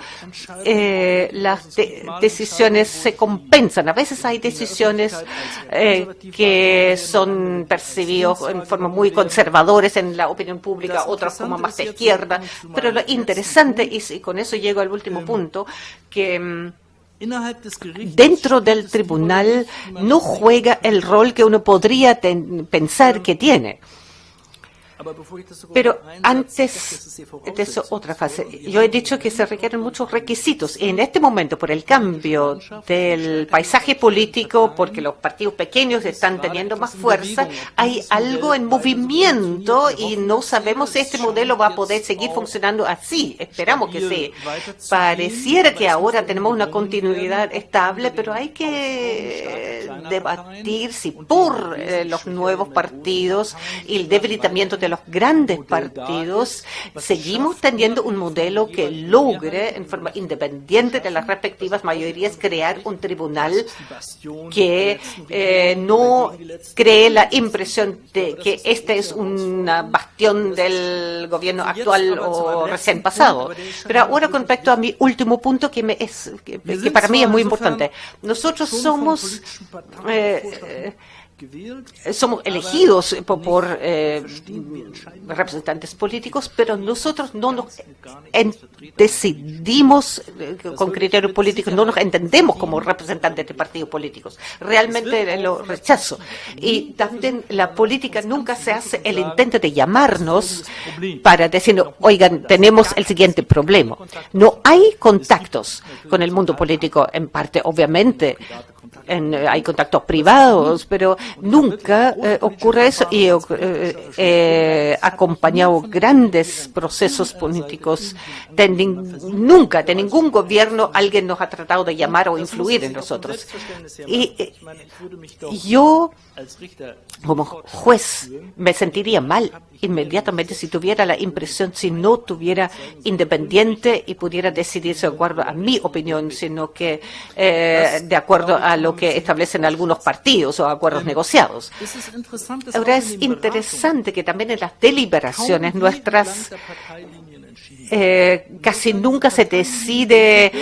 las decisiones se compensan. A veces hay decisiones que son percibidos en forma muy conservadores en la opinión pública, otras como más de izquierda, pero lo interesante, y con eso llego al último punto, que dentro del tribunal no juega el rol que uno podría pensar que tiene. Pero antes de eso, otra fase. Yo he dicho que se requieren muchos requisitos. Y en este momento, por el cambio del paisaje político, porque los partidos pequeños están teniendo más fuerza, hay algo en movimiento y no sabemos si este modelo va a poder seguir funcionando así. Esperamos que sí. Pareciera que ahora tenemos una continuidad estable, pero hay que debatir si por los nuevos partidos y el debilitamiento de los grandes partidos seguimos teniendo un modelo que logre en forma independiente de las respectivas mayorías crear un tribunal que no cree la impresión de que este es un bastión del gobierno actual o recién pasado. Pero ahora con respecto a mi último punto que para mí es muy importante. Nosotros somos elegidos por representantes políticos, pero nosotros no nos decidimos con criterios políticos, no nos entendemos como representantes de partidos políticos. Realmente lo rechazo. Y también la política nunca se hace el intento de llamarnos para decir, oigan, tenemos el siguiente problema. No hay contactos con el mundo político, en parte, obviamente. Hay contactos privados, pero nunca ocurre eso y he acompañado grandes procesos políticos. Nunca, de ningún gobierno, alguien nos ha tratado de llamar o influir en nosotros. Y yo, como juez, me sentiría mal inmediatamente si tuviera la impresión, si no tuviera independiente y pudiera decidirse de acuerdo a mi opinión, sino que de acuerdo a lo que establecen algunos partidos o acuerdos negociados. Ahora es interesante que también en las deliberaciones nuestras casi nunca se decide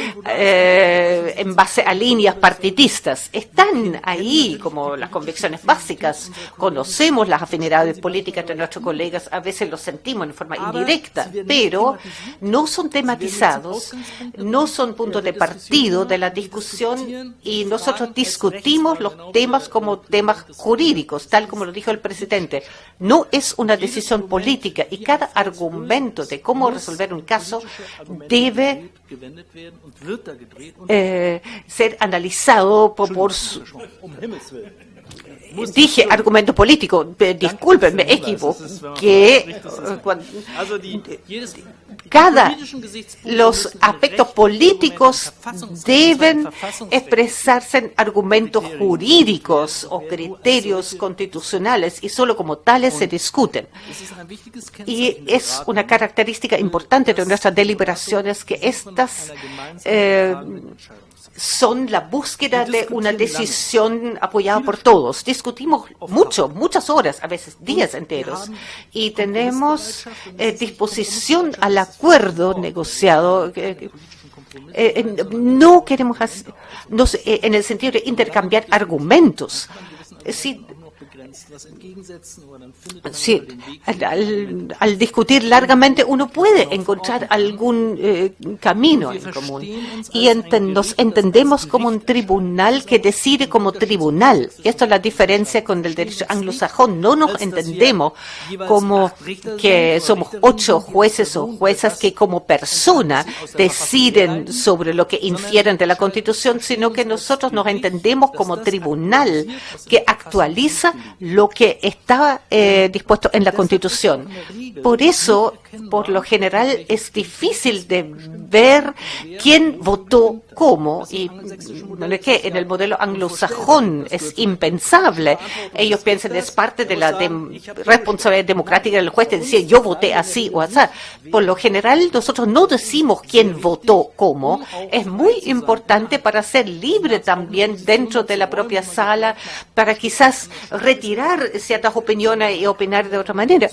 en base a líneas partidistas. Están ahí como las convicciones básicas. Conocemos las afinidades políticas de nuestros colegas, a veces lo sentimos en forma indirecta, pero no son tematizados, no son puntos de partido de la discusión y nosotros discutimos los temas como temas jurídicos, tal como lo dijo el presidente. No es una decisión política y cada argumento de cómo resolver un caso debe ser analizado por su... Dije argumento político, disculpen, me equivoqué. Los aspectos políticos deben expresarse en argumentos jurídicos o criterios constitucionales y solo como tales se discuten. Y es una característica importante de nuestras deliberaciones que estas son la búsqueda de una decisión apoyada por todos. Discutimos muchas horas, a veces días enteros, y tenemos disposición al acuerdo negociado. No queremos en el sentido de intercambiar argumentos. Sí, al discutir largamente uno puede encontrar algún camino en común y nos entendemos como un tribunal que decide como tribunal. Esto es la diferencia con el derecho anglosajón. No nos entendemos como que somos 8 jueces o juezas que como persona deciden sobre lo que infieren de la Constitución, sino que nosotros nos entendemos como tribunal que actualiza lo que estaba dispuesto en la Constitución. Por eso, por lo general, es difícil de ver quién votó cómo. Y en el modelo anglosajón es impensable. Ellos piensan que es parte de la responsabilidad democrática del juez de decir yo voté así o así. Por lo general, nosotros no decimos quién votó cómo. Es muy importante para ser libre también dentro de la propia sala, para quizás retirar ciertas opiniones y opinar de otra manera.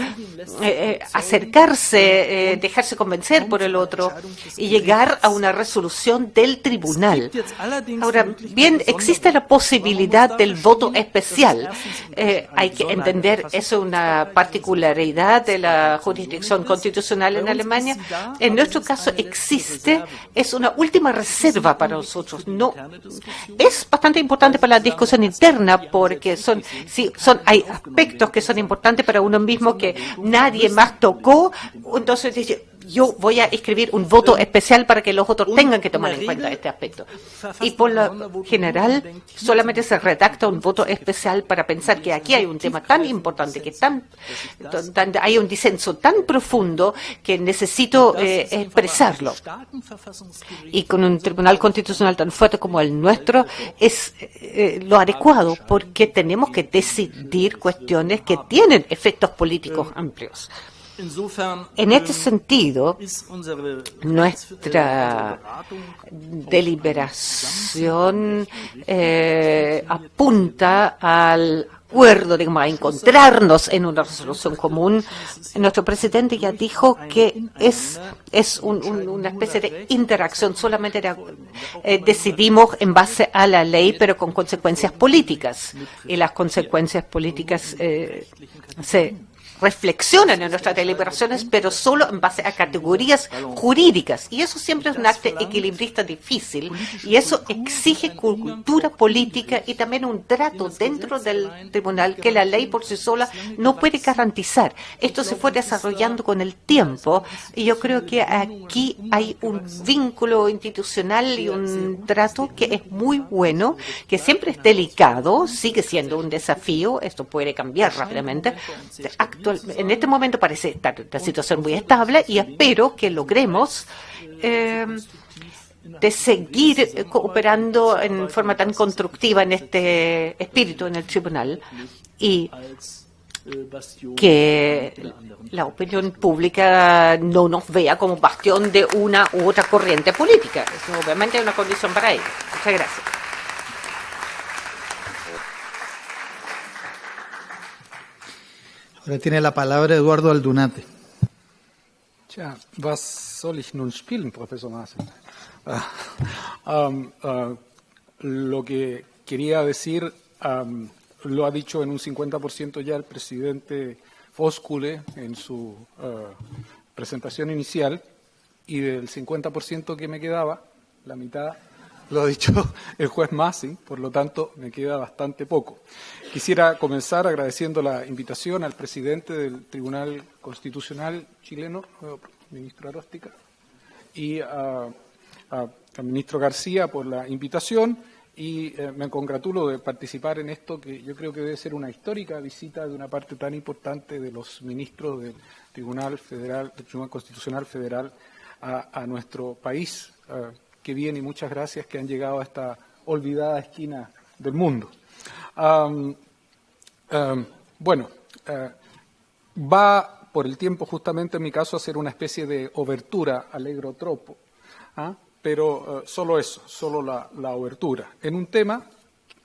Acercarse dejarse convencer por el otro y llegar a una resolución del tribunal. Ahora bien, existe la posibilidad del voto especial. Hay que entender, es una particularidad de la jurisdicción constitucional en Alemania. En nuestro caso existe, es una última reserva para nosotros. No, es bastante importante para la discusión interna porque hay aspectos que son importantes para uno mismo que nadie más tocó. Entonces dice, yo voy a escribir un voto especial para que los otros tengan que tomar en cuenta este aspecto. Y por lo general, solamente se redacta un voto especial para pensar que aquí hay un tema tan importante, que hay un disenso tan profundo que necesito expresarlo. Y con un tribunal constitucional tan fuerte como el nuestro, es lo adecuado, porque tenemos que decidir cuestiones que tienen efectos políticos amplios. En este sentido, nuestra deliberación apunta al acuerdo, digamos, a encontrarnos en una resolución común. Nuestro presidente ya dijo que es una especie de interacción, solamente decidimos en base a la ley, pero con consecuencias políticas. Y las consecuencias políticas se reflexionan en nuestras deliberaciones, pero solo en base a categorías jurídicas. Y eso siempre es un acto equilibrista difícil, y eso exige cultura política y también un trato dentro del tribunal que la ley por sí sola no puede garantizar. Esto se fue desarrollando con el tiempo, y yo creo que aquí hay un vínculo institucional y un trato que es muy bueno, que siempre es delicado, sigue siendo un desafío, esto puede cambiar rápidamente. En este momento parece estar la situación muy estable y espero que logremos de seguir cooperando en forma tan constructiva en este espíritu en el tribunal y que la opinión pública no nos vea como bastión de una u otra corriente política. Eso obviamente es una condición para ello. Muchas gracias. Ahora tiene la palabra Eduardo Aldunate. Tja, was soll ich nun spielen, Profesor Maaßen? Lo que quería decir, lo ha dicho en un 50% ya el presidente Voskuhle en su presentación inicial, y del 50% que me quedaba, la mitad lo ha dicho el juez Maaßen, por lo tanto me queda bastante poco. Quisiera comenzar agradeciendo la invitación al presidente del Tribunal Constitucional chileno, ministro Aróstica, y al ministro García por la invitación, y me congratulo de participar en esto que yo creo que debe ser una histórica visita de una parte tan importante de los ministros del Tribunal Constitucional Federal a nuestro país. Qué bien y muchas gracias que han llegado a esta olvidada esquina del mundo. Va por el tiempo justamente en mi caso a ser una especie de obertura allegro troppo, pero solo eso, solo la obertura. En un tema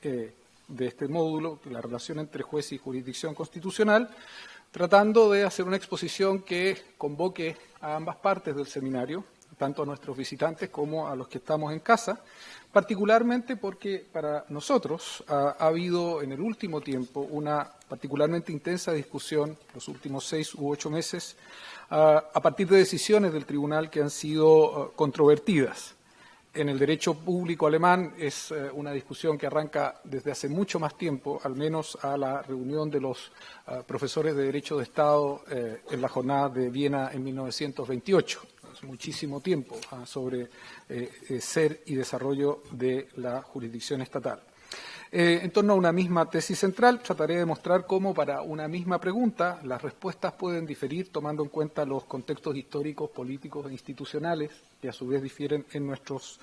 de este módulo, la relación entre juez y jurisdicción constitucional, tratando de hacer una exposición que convoque a ambas partes del seminario, tanto a nuestros visitantes como a los que estamos en casa, particularmente porque para nosotros ha habido en el último tiempo una particularmente intensa discusión, los últimos 6 u 8 meses, a partir de decisiones del tribunal que han sido controvertidas. En el derecho público alemán es una discusión que arranca desde hace mucho más tiempo, al menos a la reunión de los profesores de Derecho de Estado en la jornada de Viena en 1928. Muchísimo tiempo sobre ser y desarrollo de la jurisdicción estatal. En torno a una misma tesis central, trataré de mostrar cómo para una misma pregunta las respuestas pueden diferir tomando en cuenta los contextos históricos, políticos e institucionales que a su vez difieren en nuestros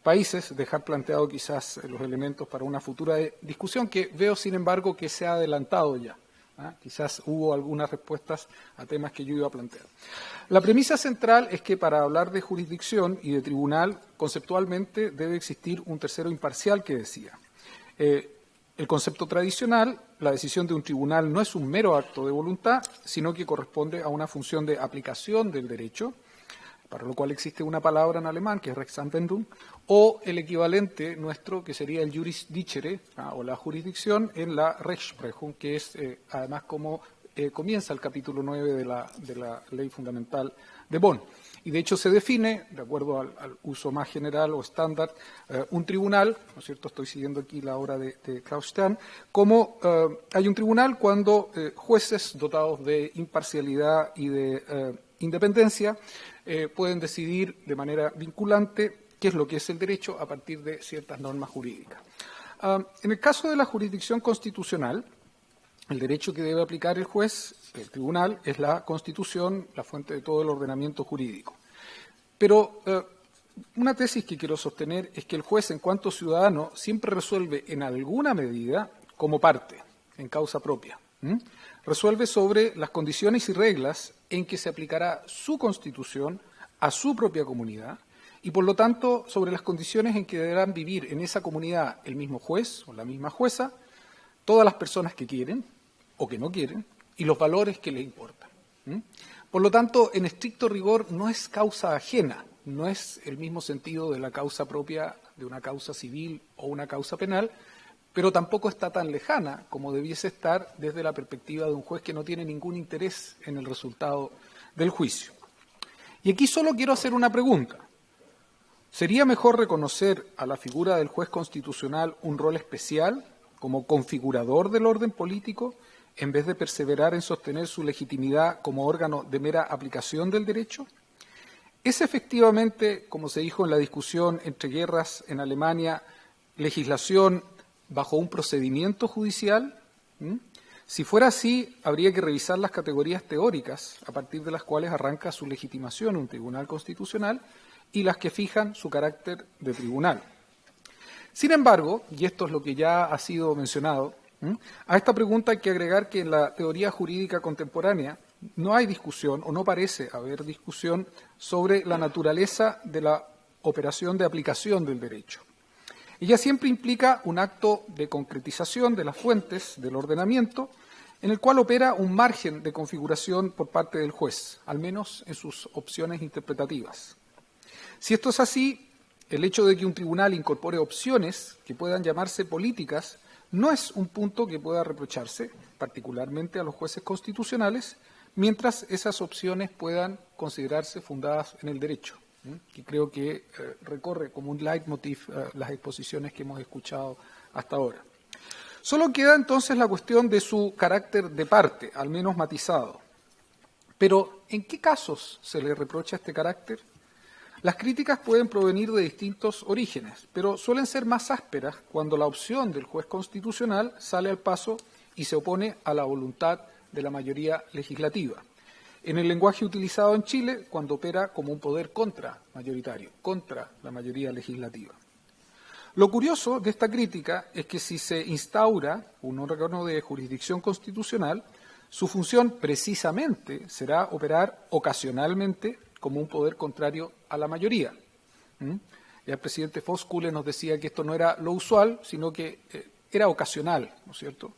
países, dejar planteado quizás los elementos para una futura discusión que veo, sin embargo, que se ha adelantado ya. Quizás hubo algunas respuestas a temas que yo iba a plantear. La premisa central es que para hablar de jurisdicción y de tribunal, conceptualmente debe existir un tercero imparcial que decía. el concepto tradicional, la decisión de un tribunal no es un mero acto de voluntad, sino que corresponde a una función de aplicación del derecho, para lo cual existe una palabra en alemán que es Rechtsanwendung, o el equivalente nuestro que sería el Jurisdicere, o la jurisdicción en la Rechtsprechung, que es además como comienza el capítulo 9 de la Ley Fundamental de Bonn. Y de hecho se define, de acuerdo al uso más general o estándar, un tribunal, ¿no es cierto?, estoy siguiendo aquí la obra de Klaus Stern, como hay un tribunal cuando jueces dotados de imparcialidad y de independencia pueden decidir de manera vinculante qué es lo que es el derecho a partir de ciertas normas jurídicas. En el caso de la jurisdicción constitucional, el derecho que debe aplicar el juez, el tribunal, es la Constitución, la fuente de todo el ordenamiento jurídico. Pero una tesis que quiero sostener es que el juez, en cuanto ciudadano, siempre resuelve en alguna medida como parte, en causa propia. Resuelve sobre las condiciones y reglas en que se aplicará su Constitución a su propia comunidad y, por lo tanto, sobre las condiciones en que deberán vivir en esa comunidad el mismo juez o la misma jueza, todas las personas que quieren o que no quieren y los valores que les importan. Por lo tanto, en estricto rigor, no es causa ajena, no es el mismo sentido de la causa propia de una causa civil o una causa penal, pero tampoco está tan lejana como debiese estar desde la perspectiva de un juez que no tiene ningún interés en el resultado del juicio. Y aquí solo quiero hacer una pregunta. ¿Sería mejor reconocer a la figura del juez constitucional un rol especial como configurador del orden político en vez de perseverar en sostener su legitimidad como órgano de mera aplicación del derecho? ¿Es efectivamente, como se dijo en la discusión entre guerras en Alemania, legislación bajo un procedimiento judicial? Si fuera así, habría que revisar las categorías teóricas a partir de las cuales arranca su legitimación un tribunal constitucional y las que fijan su carácter de tribunal. Sin embargo, y esto es lo que ya ha sido mencionado, a esta pregunta hay que agregar que en la teoría jurídica contemporánea no hay discusión o no parece haber discusión sobre la naturaleza de la operación de aplicación del derecho. Ella siempre implica un acto de concretización de las fuentes del ordenamiento en el cual opera un margen de configuración por parte del juez, al menos en sus opciones interpretativas. Si esto es así, el hecho de que un tribunal incorpore opciones que puedan llamarse políticas no es un punto que pueda reprocharse, particularmente a los jueces constitucionales, mientras esas opciones puedan considerarse fundadas en el derecho, que creo que recorre como un leitmotiv las exposiciones que hemos escuchado hasta ahora. Solo queda entonces la cuestión de su carácter de parte, al menos matizado. Pero, ¿en qué casos se le reprocha este carácter? Las críticas pueden provenir de distintos orígenes, pero suelen ser más ásperas cuando la opción del juez constitucional sale al paso y se opone a la voluntad de la mayoría legislativa. En el lenguaje utilizado en Chile, cuando opera como un poder contramayoritario, contra la mayoría legislativa. Lo curioso de esta crítica es que si se instaura un órgano de jurisdicción constitucional, su función precisamente será operar ocasionalmente como un poder contrario a la mayoría. Ya el presidente Voskuhle nos decía que esto no era lo usual, sino que era ocasional, ¿no es cierto?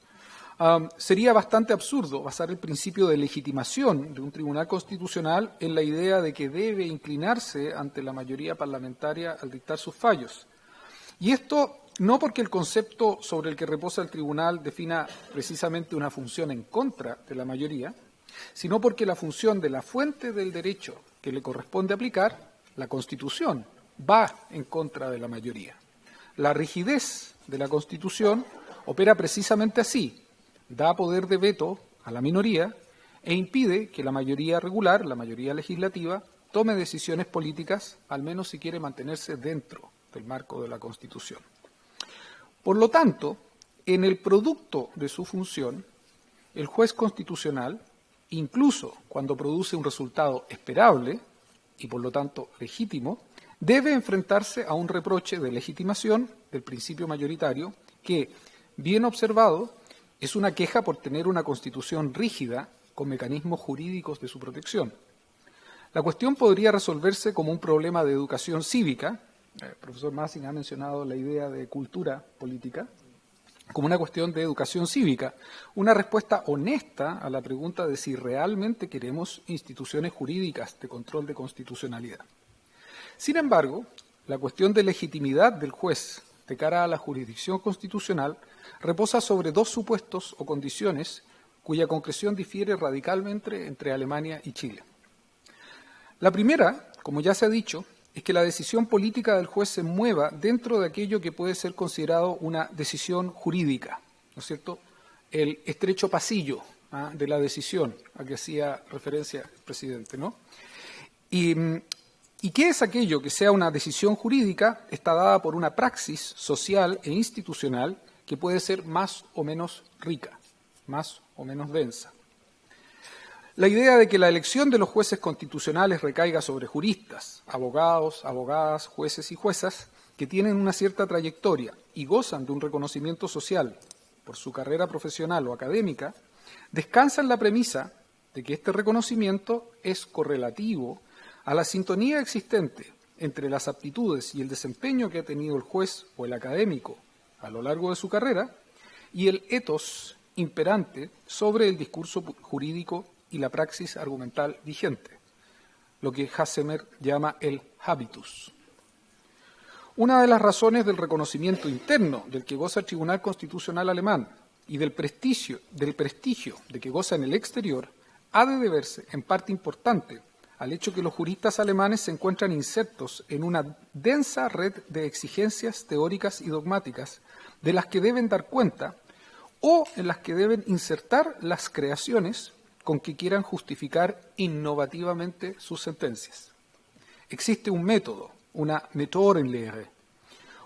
Sería bastante absurdo basar el principio de legitimación de un tribunal constitucional en la idea de que debe inclinarse ante la mayoría parlamentaria al dictar sus fallos. Y esto no porque el concepto sobre el que reposa el tribunal defina precisamente una función en contra de la mayoría, sino porque la función de la fuente del derecho que le corresponde aplicar, la Constitución, va en contra de la mayoría. La rigidez de la Constitución opera precisamente así, da poder de veto a la minoría e impide que la mayoría regular, la mayoría legislativa, tome decisiones políticas, al menos si quiere mantenerse dentro del marco de la Constitución. Por lo tanto, en el producto de su función, el juez constitucional, incluso cuando produce un resultado esperable y por lo tanto legítimo, debe enfrentarse a un reproche de legitimación del principio mayoritario que, bien observado, es una queja por tener una Constitución rígida con mecanismos jurídicos de su protección. La cuestión podría resolverse como un problema de educación cívica. El profesor Massing ha mencionado la idea de cultura política. como una cuestión de educación cívica, una respuesta honesta a la pregunta de si realmente queremos instituciones jurídicas de control de constitucionalidad. Sin embargo, la cuestión de legitimidad del juez de cara a la jurisdicción constitucional reposa sobre dos supuestos o condiciones cuya concreción difiere radicalmente entre Alemania y Chile. La primera, como ya se ha dicho, es que la decisión política del juez se mueva dentro de aquello que puede ser considerado una decisión jurídica, ¿no es cierto? El estrecho pasillo de la decisión a que hacía referencia el presidente, ¿no? ¿Y qué es aquello que sea una decisión jurídica? Está dada por una praxis social e institucional que puede ser más o menos rica, más o menos densa. La idea de que la elección de los jueces constitucionales recaiga sobre juristas, abogados, abogadas, jueces y juezas que tienen una cierta trayectoria y gozan de un reconocimiento social por su carrera profesional o académica, descansa en la premisa de que este reconocimiento es correlativo a la sintonía existente entre las aptitudes y el desempeño que ha tenido el juez o el académico a lo largo de su carrera y el ethos imperante sobre el discurso jurídico y la praxis argumental vigente, lo que Hassemer llama el habitus. Una de las razones del reconocimiento interno del que goza el Tribunal Constitucional alemán y del prestigio de que goza en el exterior ha de deberse, en parte importante, al hecho que los juristas alemanes se encuentran insertos en una densa red de exigencias teóricas y dogmáticas de las que deben dar cuenta o en las que deben insertar las creaciones con que quieran justificar innovativamente sus sentencias. Existe un método, una Methodenlehre.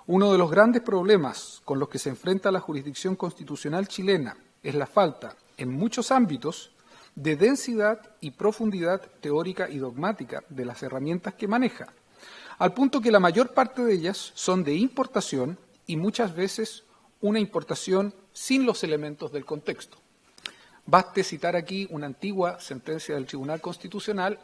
Uno de los grandes problemas con los que se enfrenta la jurisdicción constitucional chilena es la falta, en muchos ámbitos, de densidad y profundidad teórica y dogmática de las herramientas que maneja, al punto que la mayor parte de ellas son de importación y muchas veces una importación sin los elementos del contexto. Baste citar aquí una antigua sentencia del Tribunal Constitucional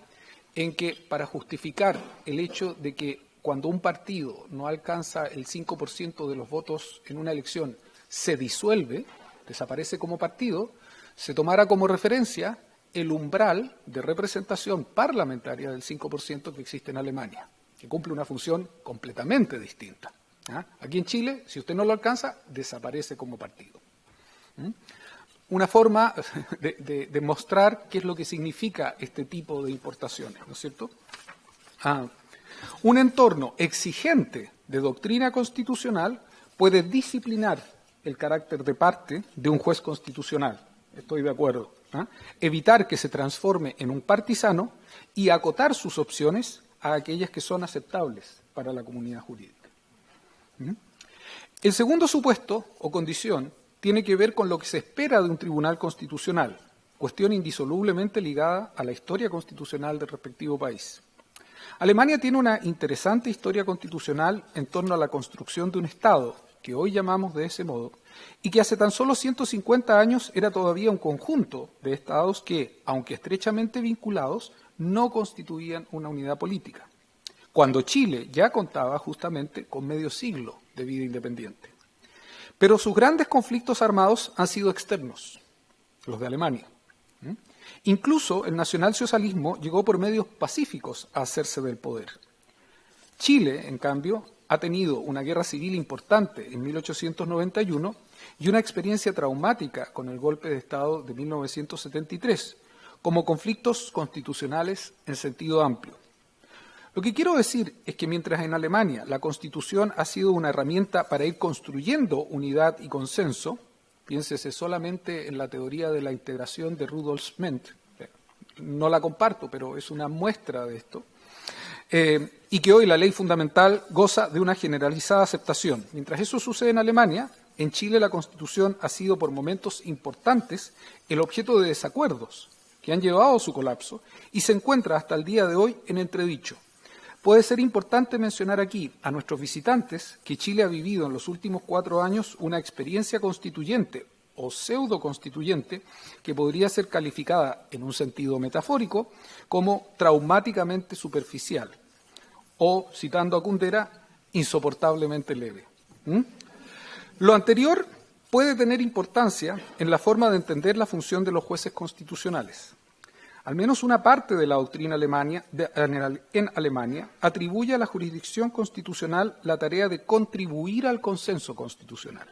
en que, para justificar el hecho de que cuando un partido no alcanza el 5% de los votos en una elección se disuelve, desaparece como partido, se tomara como referencia el umbral de representación parlamentaria del 5% que existe en Alemania, que cumple una función completamente distinta. Aquí en Chile, si usted no lo alcanza, desaparece como partido. Una forma de mostrar qué es lo que significa este tipo de importaciones, ¿no es cierto? Un entorno exigente de doctrina constitucional puede disciplinar el carácter de parte de un juez constitucional. Estoy de acuerdo. Evitar que se transforme en un partisano y acotar sus opciones a aquellas que son aceptables para la comunidad jurídica. El segundo supuesto o condición tiene que ver con lo que se espera de un tribunal constitucional, cuestión indisolublemente ligada a la historia constitucional del respectivo país. Alemania tiene una interesante historia constitucional en torno a la construcción de un Estado, que hoy llamamos de ese modo, y que hace tan solo 150 años era todavía un conjunto de estados que, aunque estrechamente vinculados, no constituían una unidad política, cuando Chile ya contaba justamente con medio siglo de vida independiente. Pero sus grandes conflictos armados han sido externos, los de Alemania. Incluso el nacionalsocialismo llegó por medios pacíficos a hacerse del poder. Chile, en cambio, ha tenido una guerra civil importante en 1891 y una experiencia traumática con el golpe de Estado de 1973, como conflictos constitucionales en sentido amplio. Lo que quiero decir es que mientras en Alemania la Constitución ha sido una herramienta para ir construyendo unidad y consenso, piénsese solamente en la teoría de la integración de Rudolf Menck, no la comparto, pero es una muestra de esto, y que hoy la ley fundamental goza de una generalizada aceptación. Mientras eso sucede en Alemania, en Chile la Constitución ha sido por momentos importantes el objeto de desacuerdos que han llevado a su colapso y se encuentra hasta el día de hoy en entredicho. Puede ser importante mencionar aquí a nuestros visitantes que Chile ha vivido en los últimos 4 años una experiencia constituyente o pseudo-constituyente que podría ser calificada en un sentido metafórico como traumáticamente superficial o, citando a Kundera, insoportablemente leve. Lo anterior puede tener importancia en la forma de entender la función de los jueces constitucionales. Al menos una parte de la doctrina en Alemania atribuye a la jurisdicción constitucional la tarea de contribuir al consenso constitucional.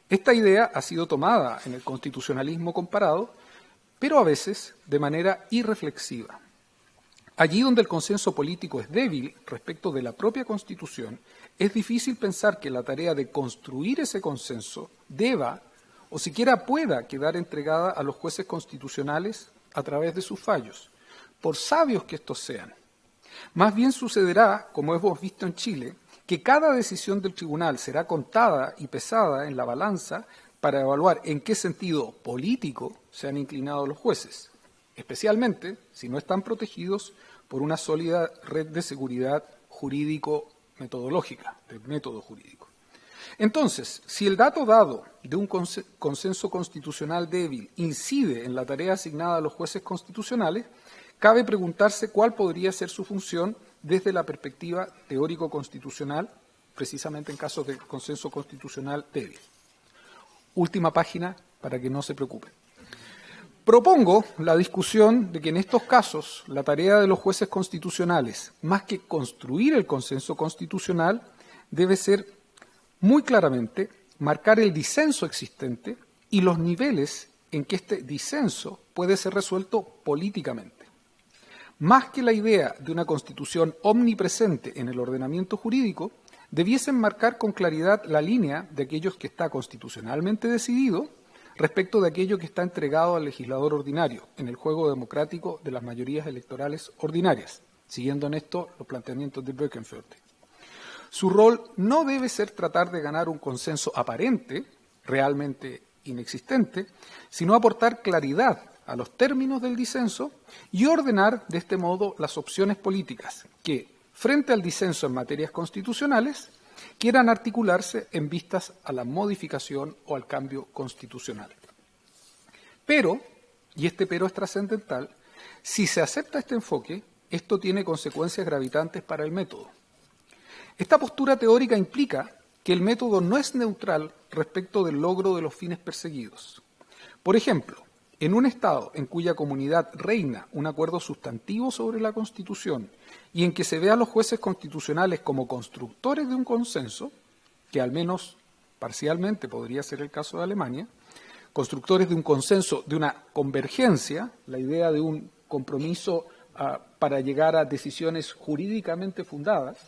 Esta idea ha sido tomada en el constitucionalismo comparado, pero a veces de manera irreflexiva. Allí donde el consenso político es débil respecto de la propia Constitución, es difícil pensar que la tarea de construir ese consenso deba o siquiera pueda quedar entregada a los jueces constitucionales a través de sus fallos, por sabios que estos sean. Más bien sucederá, como hemos visto en Chile, que cada decisión del tribunal será contada y pesada en la balanza para evaluar en qué sentido político se han inclinado los jueces, especialmente si no están protegidos por una sólida red de seguridad jurídico-metodológica, del método jurídico. Entonces, si el dato dado de un consenso constitucional débil incide en la tarea asignada a los jueces constitucionales, cabe preguntarse cuál podría ser su función desde la perspectiva teórico-constitucional, precisamente en casos de consenso constitucional débil. Última página para que no se preocupen. Propongo la discusión de que en estos casos la tarea de los jueces constitucionales, más que construir el consenso constitucional, debe ser muy claramente marcar el disenso existente y los niveles en que este disenso puede ser resuelto políticamente. Más que la idea de una constitución omnipresente en el ordenamiento jurídico, debiesen marcar con claridad la línea de aquello que está constitucionalmente decidido respecto de aquello que está entregado al legislador ordinario en el juego democrático de las mayorías electorales ordinarias, siguiendo en esto los planteamientos de Böckenförde. Su rol no debe ser tratar de ganar un consenso aparente, realmente inexistente, sino aportar claridad a los términos del disenso y ordenar de este modo las opciones políticas que, frente al disenso en materias constitucionales, quieran articularse en vistas a la modificación o al cambio constitucional. Pero, y este pero es trascendental, si se acepta este enfoque, esto tiene consecuencias gravitantes para el método. Esta postura teórica implica que el método no es neutral respecto del logro de los fines perseguidos. Por ejemplo, en un Estado en cuya comunidad reina un acuerdo sustantivo sobre la Constitución y en que se ve a los jueces constitucionales como constructores de un consenso, que al menos parcialmente podría ser el caso de Alemania, constructores de un consenso, de una convergencia, la idea de un compromiso para llegar a decisiones jurídicamente fundadas.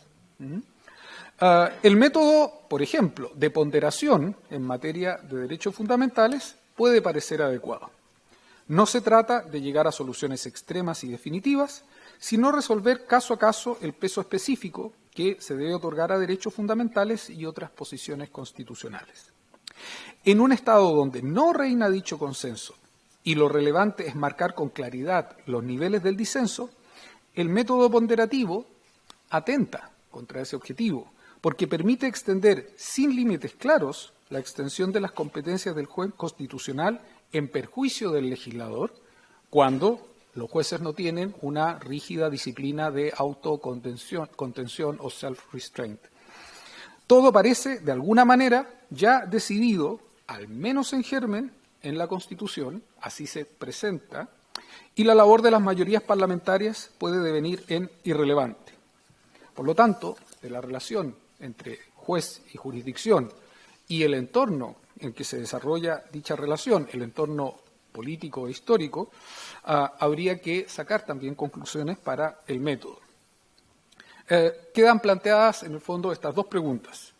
El método, por ejemplo, de ponderación en materia de derechos fundamentales puede parecer adecuado. No se trata de llegar a soluciones extremas y definitivas, sino resolver caso a caso el peso específico que se debe otorgar a derechos fundamentales y otras posiciones constitucionales. En un Estado donde no reina dicho consenso y lo relevante es marcar con claridad los niveles del disenso, el método ponderativo atenta contra ese objetivo, porque permite extender sin límites claros la extensión de las competencias del juez constitucional en perjuicio del legislador, cuando los jueces no tienen una rígida disciplina de autocontención o self-restraint. Todo parece, de alguna manera, ya decidido, al menos en germen, en la Constitución, así se presenta, y la labor de las mayorías parlamentarias puede devenir en irrelevante. Por lo tanto, de la relación entre juez y jurisdicción y el entorno en que se desarrolla dicha relación, el entorno político e histórico, habría que sacar también conclusiones para el método. Quedan planteadas, en el fondo, estas dos preguntas.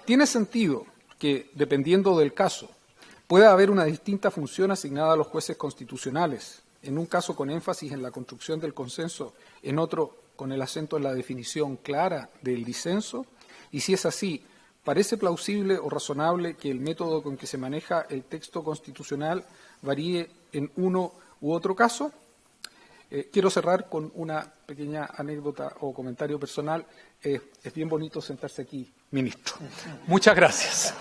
¿Tiene sentido que, dependiendo del caso, pueda haber una distinta función asignada a los jueces constitucionales, en un caso con énfasis en la construcción del consenso, en otro con el acento en la definición clara del disenso? Y si es así, ¿parece plausible o razonable que el método con que se maneja el texto constitucional varíe en uno u otro caso? Quiero cerrar con una pequeña anécdota o comentario personal. Es bien bonito sentarse aquí, ministro. Muchas gracias.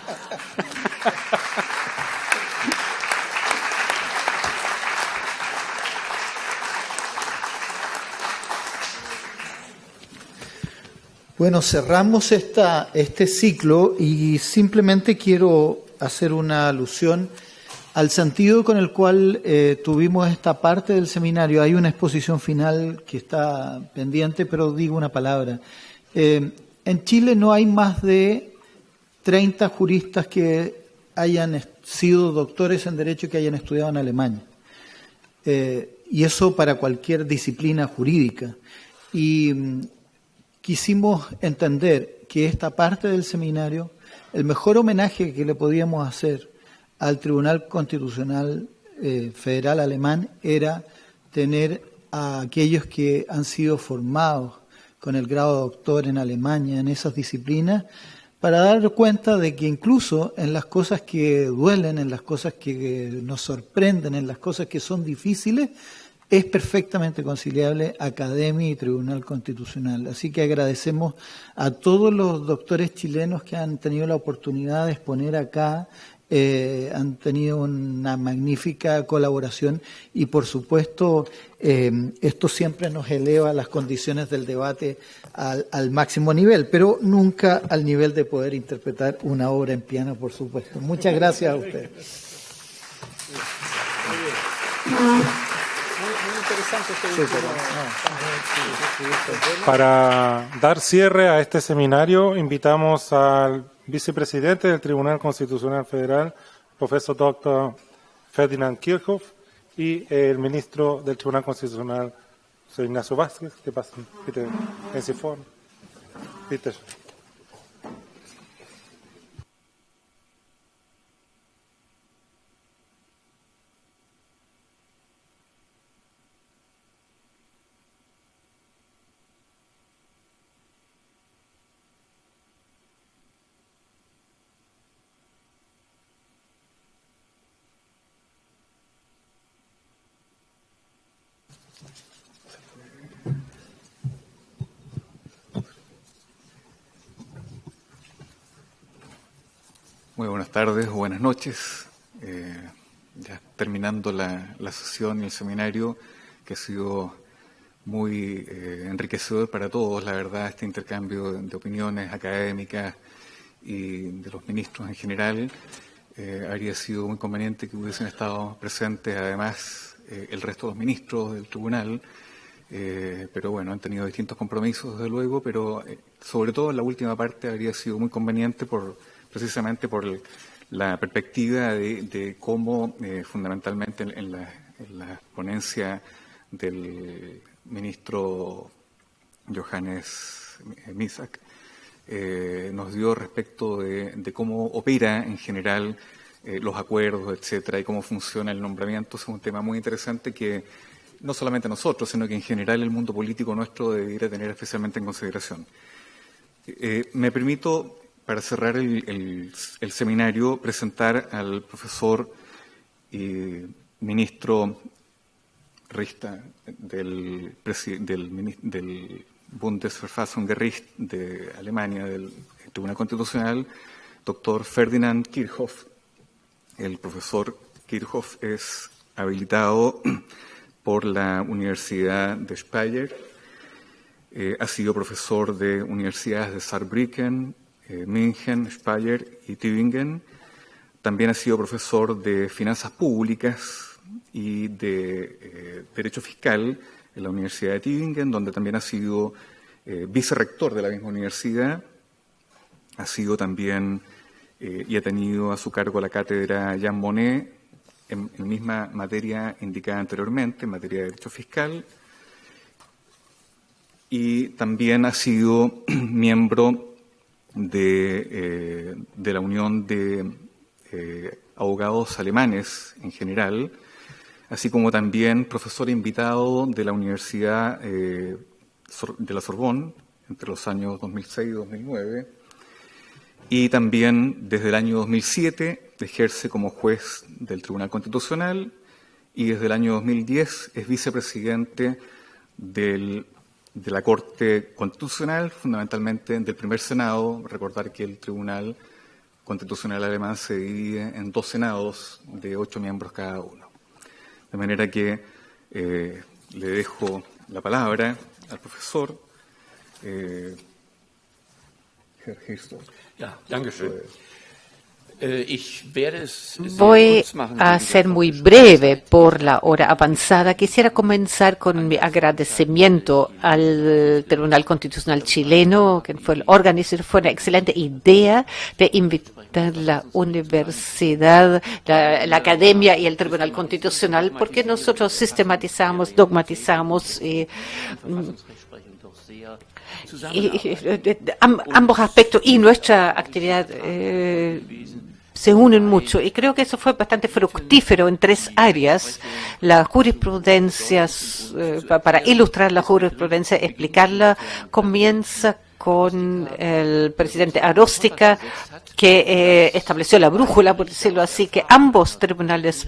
Bueno, cerramos este ciclo y simplemente quiero hacer una alusión al sentido con el cual tuvimos esta parte del seminario. Hay una exposición final que está pendiente, pero digo una palabra. En Chile no hay más de 30 juristas que hayan sido doctores en Derecho y que hayan estudiado en Alemania. Y eso para cualquier disciplina jurídica. Y quisimos entender que esta parte del seminario, el mejor homenaje que le podíamos hacer al Tribunal Constitucional Federal Alemán era tener a aquellos que han sido formados con el grado de doctor en Alemania en esas disciplinas, para dar cuenta de que incluso en las cosas que duelen, en las cosas que nos sorprenden, en las cosas que son difíciles, es perfectamente conciliable academia y Tribunal Constitucional. Así que agradecemos a todos los doctores chilenos que han tenido la oportunidad de exponer acá, han tenido una magnífica colaboración y, por supuesto, esto siempre nos eleva las condiciones del debate al máximo nivel, pero nunca al nivel de poder interpretar una obra en piano, por supuesto. Muchas gracias a ustedes. Para dar cierre a este seminario, invitamos al vicepresidente del Tribunal Constitucional Federal, profesor Dr. Ferdinand Kirchhoff, y el ministro del Tribunal Constitucional, José Ignacio Vázquez. Que pasen, bitte, en Sie vor. Bitte. Muy buenas tardes o buenas noches. Ya terminando la sesión y el seminario, que ha sido muy enriquecedor para todos, la verdad, este intercambio de opiniones académicas y de los ministros en general. Habría sido muy conveniente que hubiesen estado presentes además el resto de los ministros del tribunal, pero bueno, han tenido distintos compromisos desde luego, pero sobre todo en la última parte habría sido muy conveniente precisamente por la perspectiva de cómo fundamentalmente en la ponencia del ministro Johannes Misak nos dio respecto de cómo opera en general los acuerdos, etcétera, y cómo funciona el nombramiento. Es un tema muy interesante que no solamente nosotros, sino que en general el mundo político nuestro debería tener especialmente en consideración. Me permito, para cerrar el seminario, presentar al profesor y ministro Richter del Bundesverfassungsgericht de Alemania, del Tribunal Constitucional, doctor Ferdinand Kirchhoff. El profesor Kirchhoff es habilitado por la Universidad de Speyer, ha sido profesor de universidades de Saarbrücken, München, Speyer y Tübingen. También ha sido profesor de Finanzas Públicas y de Derecho Fiscal en la Universidad de Tübingen, donde también ha sido vicerrector de la misma universidad. Ha sido también y ha tenido a su cargo la cátedra Jean Monnet en misma materia indicada anteriormente, en materia de Derecho Fiscal. Y también ha sido miembro de la Unión de Abogados Alemanes en general, así como también profesor invitado de la Universidad de la Sorbonne entre los años 2006 y 2009, y también desde el año 2007 ejerce como juez del Tribunal Constitucional y desde el año 2010 es vicepresidente de la Corte Constitucional, fundamentalmente del primer Senado. Recordar que el Tribunal Constitucional alemán se divide en 2 senados de 8 miembros cada uno. De manera que le dejo la palabra al profesor Ja, danke schön. Voy a ser muy breve por la hora avanzada. Quisiera comenzar con mi agradecimiento al Tribunal Constitucional chileno, que fue el organizador. Fue una excelente idea de invitar la universidad, la academia y el Tribunal Constitucional, porque nosotros sistematizamos, dogmatizamos ambos aspectos y nuestra actividad se unen mucho, y creo que eso fue bastante fructífero en 3 áreas. La jurisprudencia, para ilustrar la jurisprudencia, explicarla, comienza con el presidente Aróstica, que estableció la brújula, por decirlo así, que ambos tribunales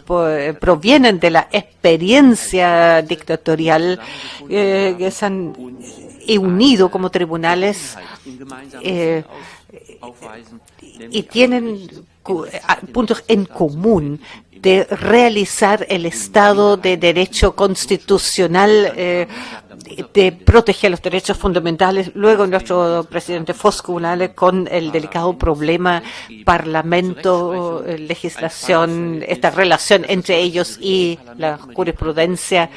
provienen de la experiencia dictatorial, que se han unido como tribunales y tienen puntos en común de realizar el Estado de Derecho constitucional, de proteger los derechos fundamentales. Luego nuestro presidente Fosculale con el delicado problema parlamento, legislación, esta relación entre ellos y la jurisprudencia,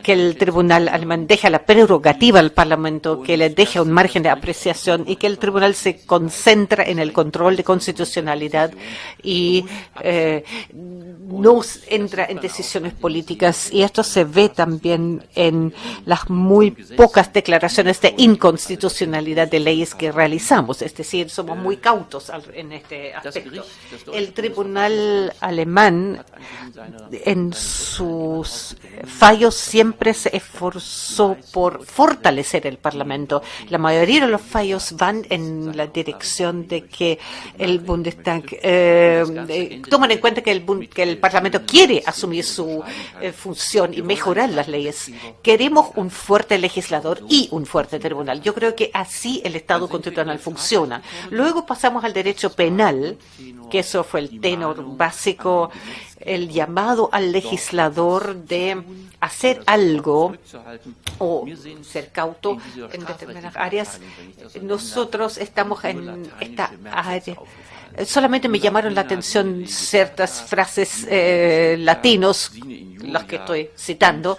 que el tribunal alemán deja la prerrogativa al Parlamento, que le deja un margen de apreciación y que el tribunal se concentra en el control de constitucionalidad y no entra en decisiones políticas. Y esto se ve también en las muy pocas declaraciones de inconstitucionalidad de leyes que realizamos. Es decir, somos muy cautos en este aspecto. El tribunal alemán, en sus fallos, siempre se esforzó por fortalecer el Parlamento. La mayoría de los fallos van en la dirección de que el Bundestag toman en cuenta que el Parlamento quiere asumir su función y mejorar las leyes. Queremos un fuerte legislador y un fuerte tribunal. Yo creo que así el Estado constitucional funciona. Luego pasamos al derecho penal, que eso fue el tenor básico, el llamado al legislador de hacer algo o ser cauto en determinadas áreas. Nosotros estamos en esta área. Solamente me llamaron la atención ciertas frases latinos, las que estoy citando.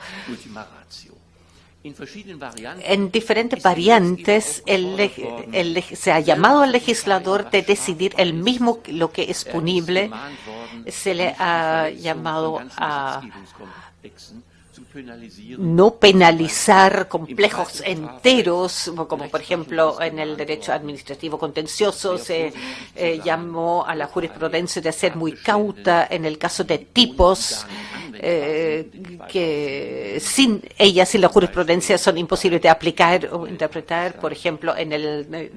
En diferentes variantes se ha llamado al legislador de decidir él mismo lo que es punible. Se le ha llamado a no penalizar complejos enteros, como por ejemplo en el derecho administrativo contencioso se llamó a la jurisprudencia de ser muy cauta en el caso de tipos que sin la jurisprudencia son imposibles de aplicar o interpretar. Por ejemplo, en el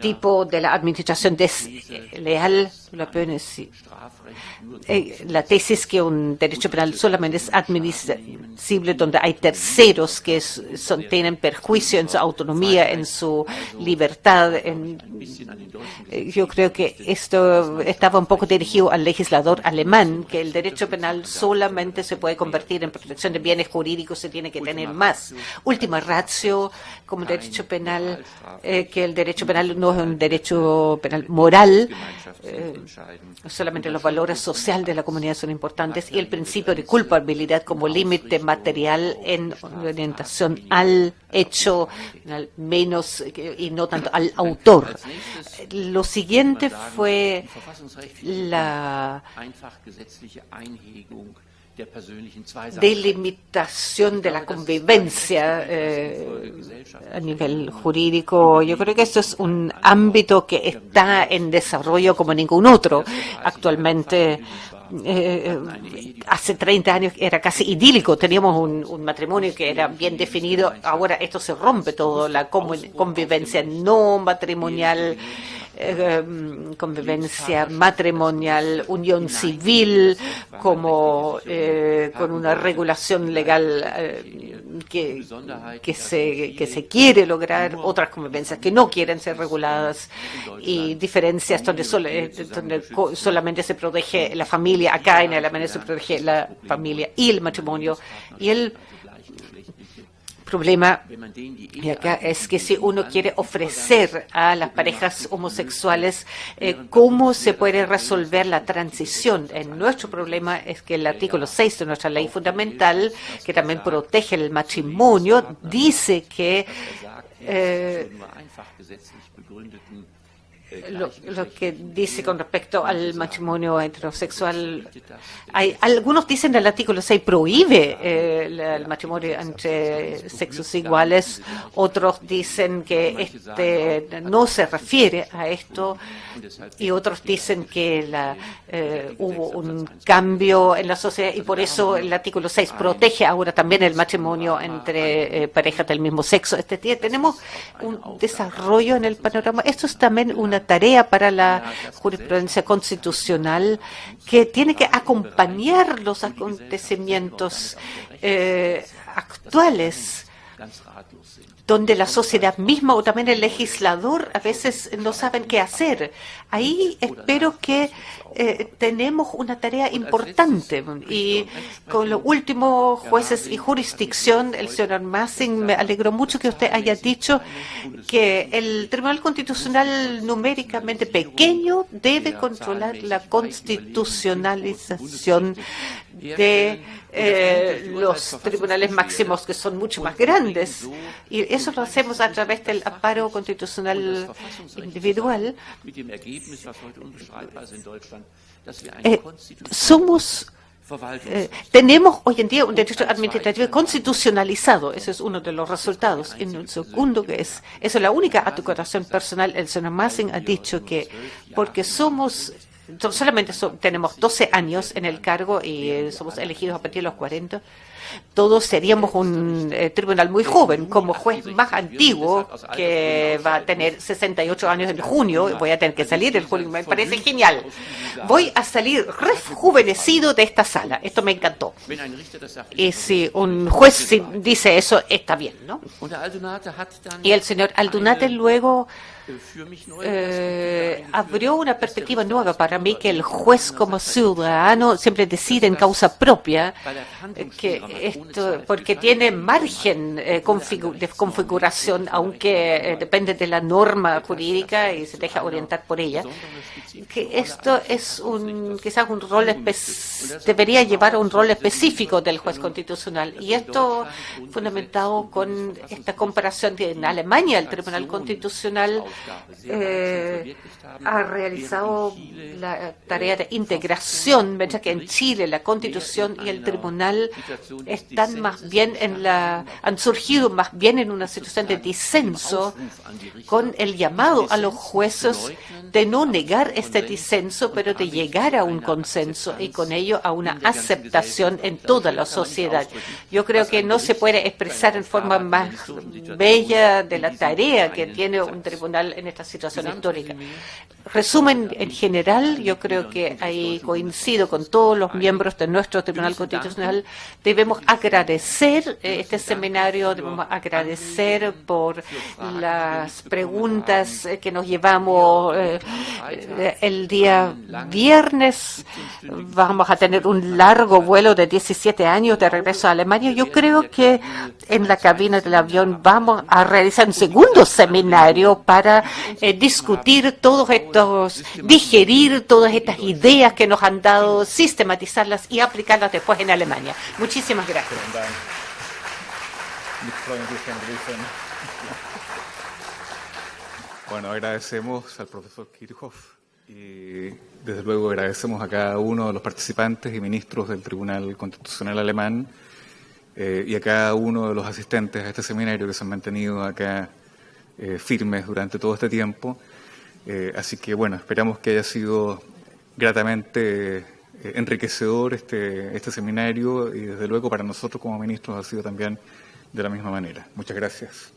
tipo de la administración desleal, la tesis que un derecho penal solamente es admisible donde hay terceros que tienen perjuicio en su autonomía, en su libertad. Yo creo que esto estaba un poco dirigido al legislador alemán, que el derecho penal solamente se puede convertir en protección de bienes jurídicos, se tiene que tener más. Última ratio, como derecho penal, que el derecho penal no es un derecho penal moral, solamente los valores sociales de la comunidad son importantes, y el principio de culpabilidad como límite material en orientación al hecho menos y no tanto al autor. Lo siguiente fue la delimitación de la convivencia a nivel jurídico. Yo creo que esto es un ámbito que está en desarrollo como ningún otro. Actualmente, hace 30 años era casi idílico, teníamos un matrimonio que era bien definido. Ahora esto se rompe todo, la convivencia no matrimonial, convivencia matrimonial, unión civil, como con una regulación legal que se quiere lograr, otras convivencias que no quieren ser reguladas, y diferencias donde solamente se protege la familia. Acá en Alemania se protege la familia y el matrimonio, y el problema y acá es que si uno quiere ofrecer a las parejas homosexuales cómo se puede resolver la transición. Nuestro problema es que el artículo 6 de nuestra ley fundamental, que también protege el matrimonio, dice que lo que dice con respecto al matrimonio heterosexual, algunos dicen que el artículo 6 prohíbe el matrimonio entre sexos iguales, otros dicen que no se refiere a esto y otros dicen que hubo un cambio en la sociedad y por eso el artículo 6 protege ahora también el matrimonio entre parejas del mismo sexo. Tenemos un desarrollo en el panorama. Esto es también una tarea para la jurisprudencia constitucional que tiene que acompañar los acontecimientos actuales, donde la sociedad misma o también el legislador a veces no saben qué hacer. Ahí espero que tenemos una tarea importante y con los últimos jueces y jurisdicción, el señor Massing, me alegró mucho que usted haya dicho que el Tribunal Constitucional numéricamente pequeño debe controlar la constitucionalización de los tribunales máximos que son mucho más grandes y eso lo hacemos a través del amparo constitucional individual. Tenemos hoy en día un derecho administrativo constitucionalizado, ese es uno de los resultados. En un segundo, esa es la única declaración personal, el señor Massing ha dicho que porque solamente tenemos 12 años en el cargo y somos elegidos a partir de los 40, todos seríamos un tribunal muy joven, como juez más antiguo, que va a tener 68 años en junio, voy a tener que salir en junio, me parece genial. Voy a salir rejuvenecido de esta sala, esto me encantó. Y si un juez dice eso, está bien, ¿no? Y el señor Aldunate luego abrió una perspectiva nueva para mí, que el juez como ciudadano siempre decide en causa propia, porque tiene margen de configuración, aunque depende de la norma jurídica y se deja orientar por ella, que esto es quizás un rol debería llevar a un rol específico del juez constitucional, y esto fundamentado con esta comparación de en Alemania el Tribunal Constitucional ha realizado la tarea de integración, mientras que en Chile la Constitución y el Tribunal están más bien han surgido más bien en una situación de disenso, con el llamado a los jueces de no negar este disenso, pero de llegar a un consenso y con ello a una aceptación en toda la sociedad. Yo creo que no se puede expresar en forma más bella de la tarea que tiene un tribunal en esta situación histórica. Resumen, en general, yo creo que ahí coincido con todos los miembros de nuestro Tribunal Constitucional. Debemos agradecer este seminario, debemos agradecer por las preguntas que nos llevamos. El día viernes vamos a tener un largo vuelo de 17 años de regreso a Alemania. Yo creo que en la cabina del avión vamos a realizar un segundo seminario para discutir digerir todas estas ideas que nos han dado, sistematizarlas y aplicarlas después en Alemania. Muchísimas gracias. Bueno, agradecemos al profesor Kirchhoff y desde luego agradecemos a cada uno de los participantes y ministros del Tribunal Constitucional Alemán y a cada uno de los asistentes a este seminario que se han mantenido acá firmes durante todo este tiempo. Así que, bueno, esperamos que haya sido gratamente enriquecedor este seminario y, desde luego, para nosotros como ministros ha sido también de la misma manera. Muchas gracias.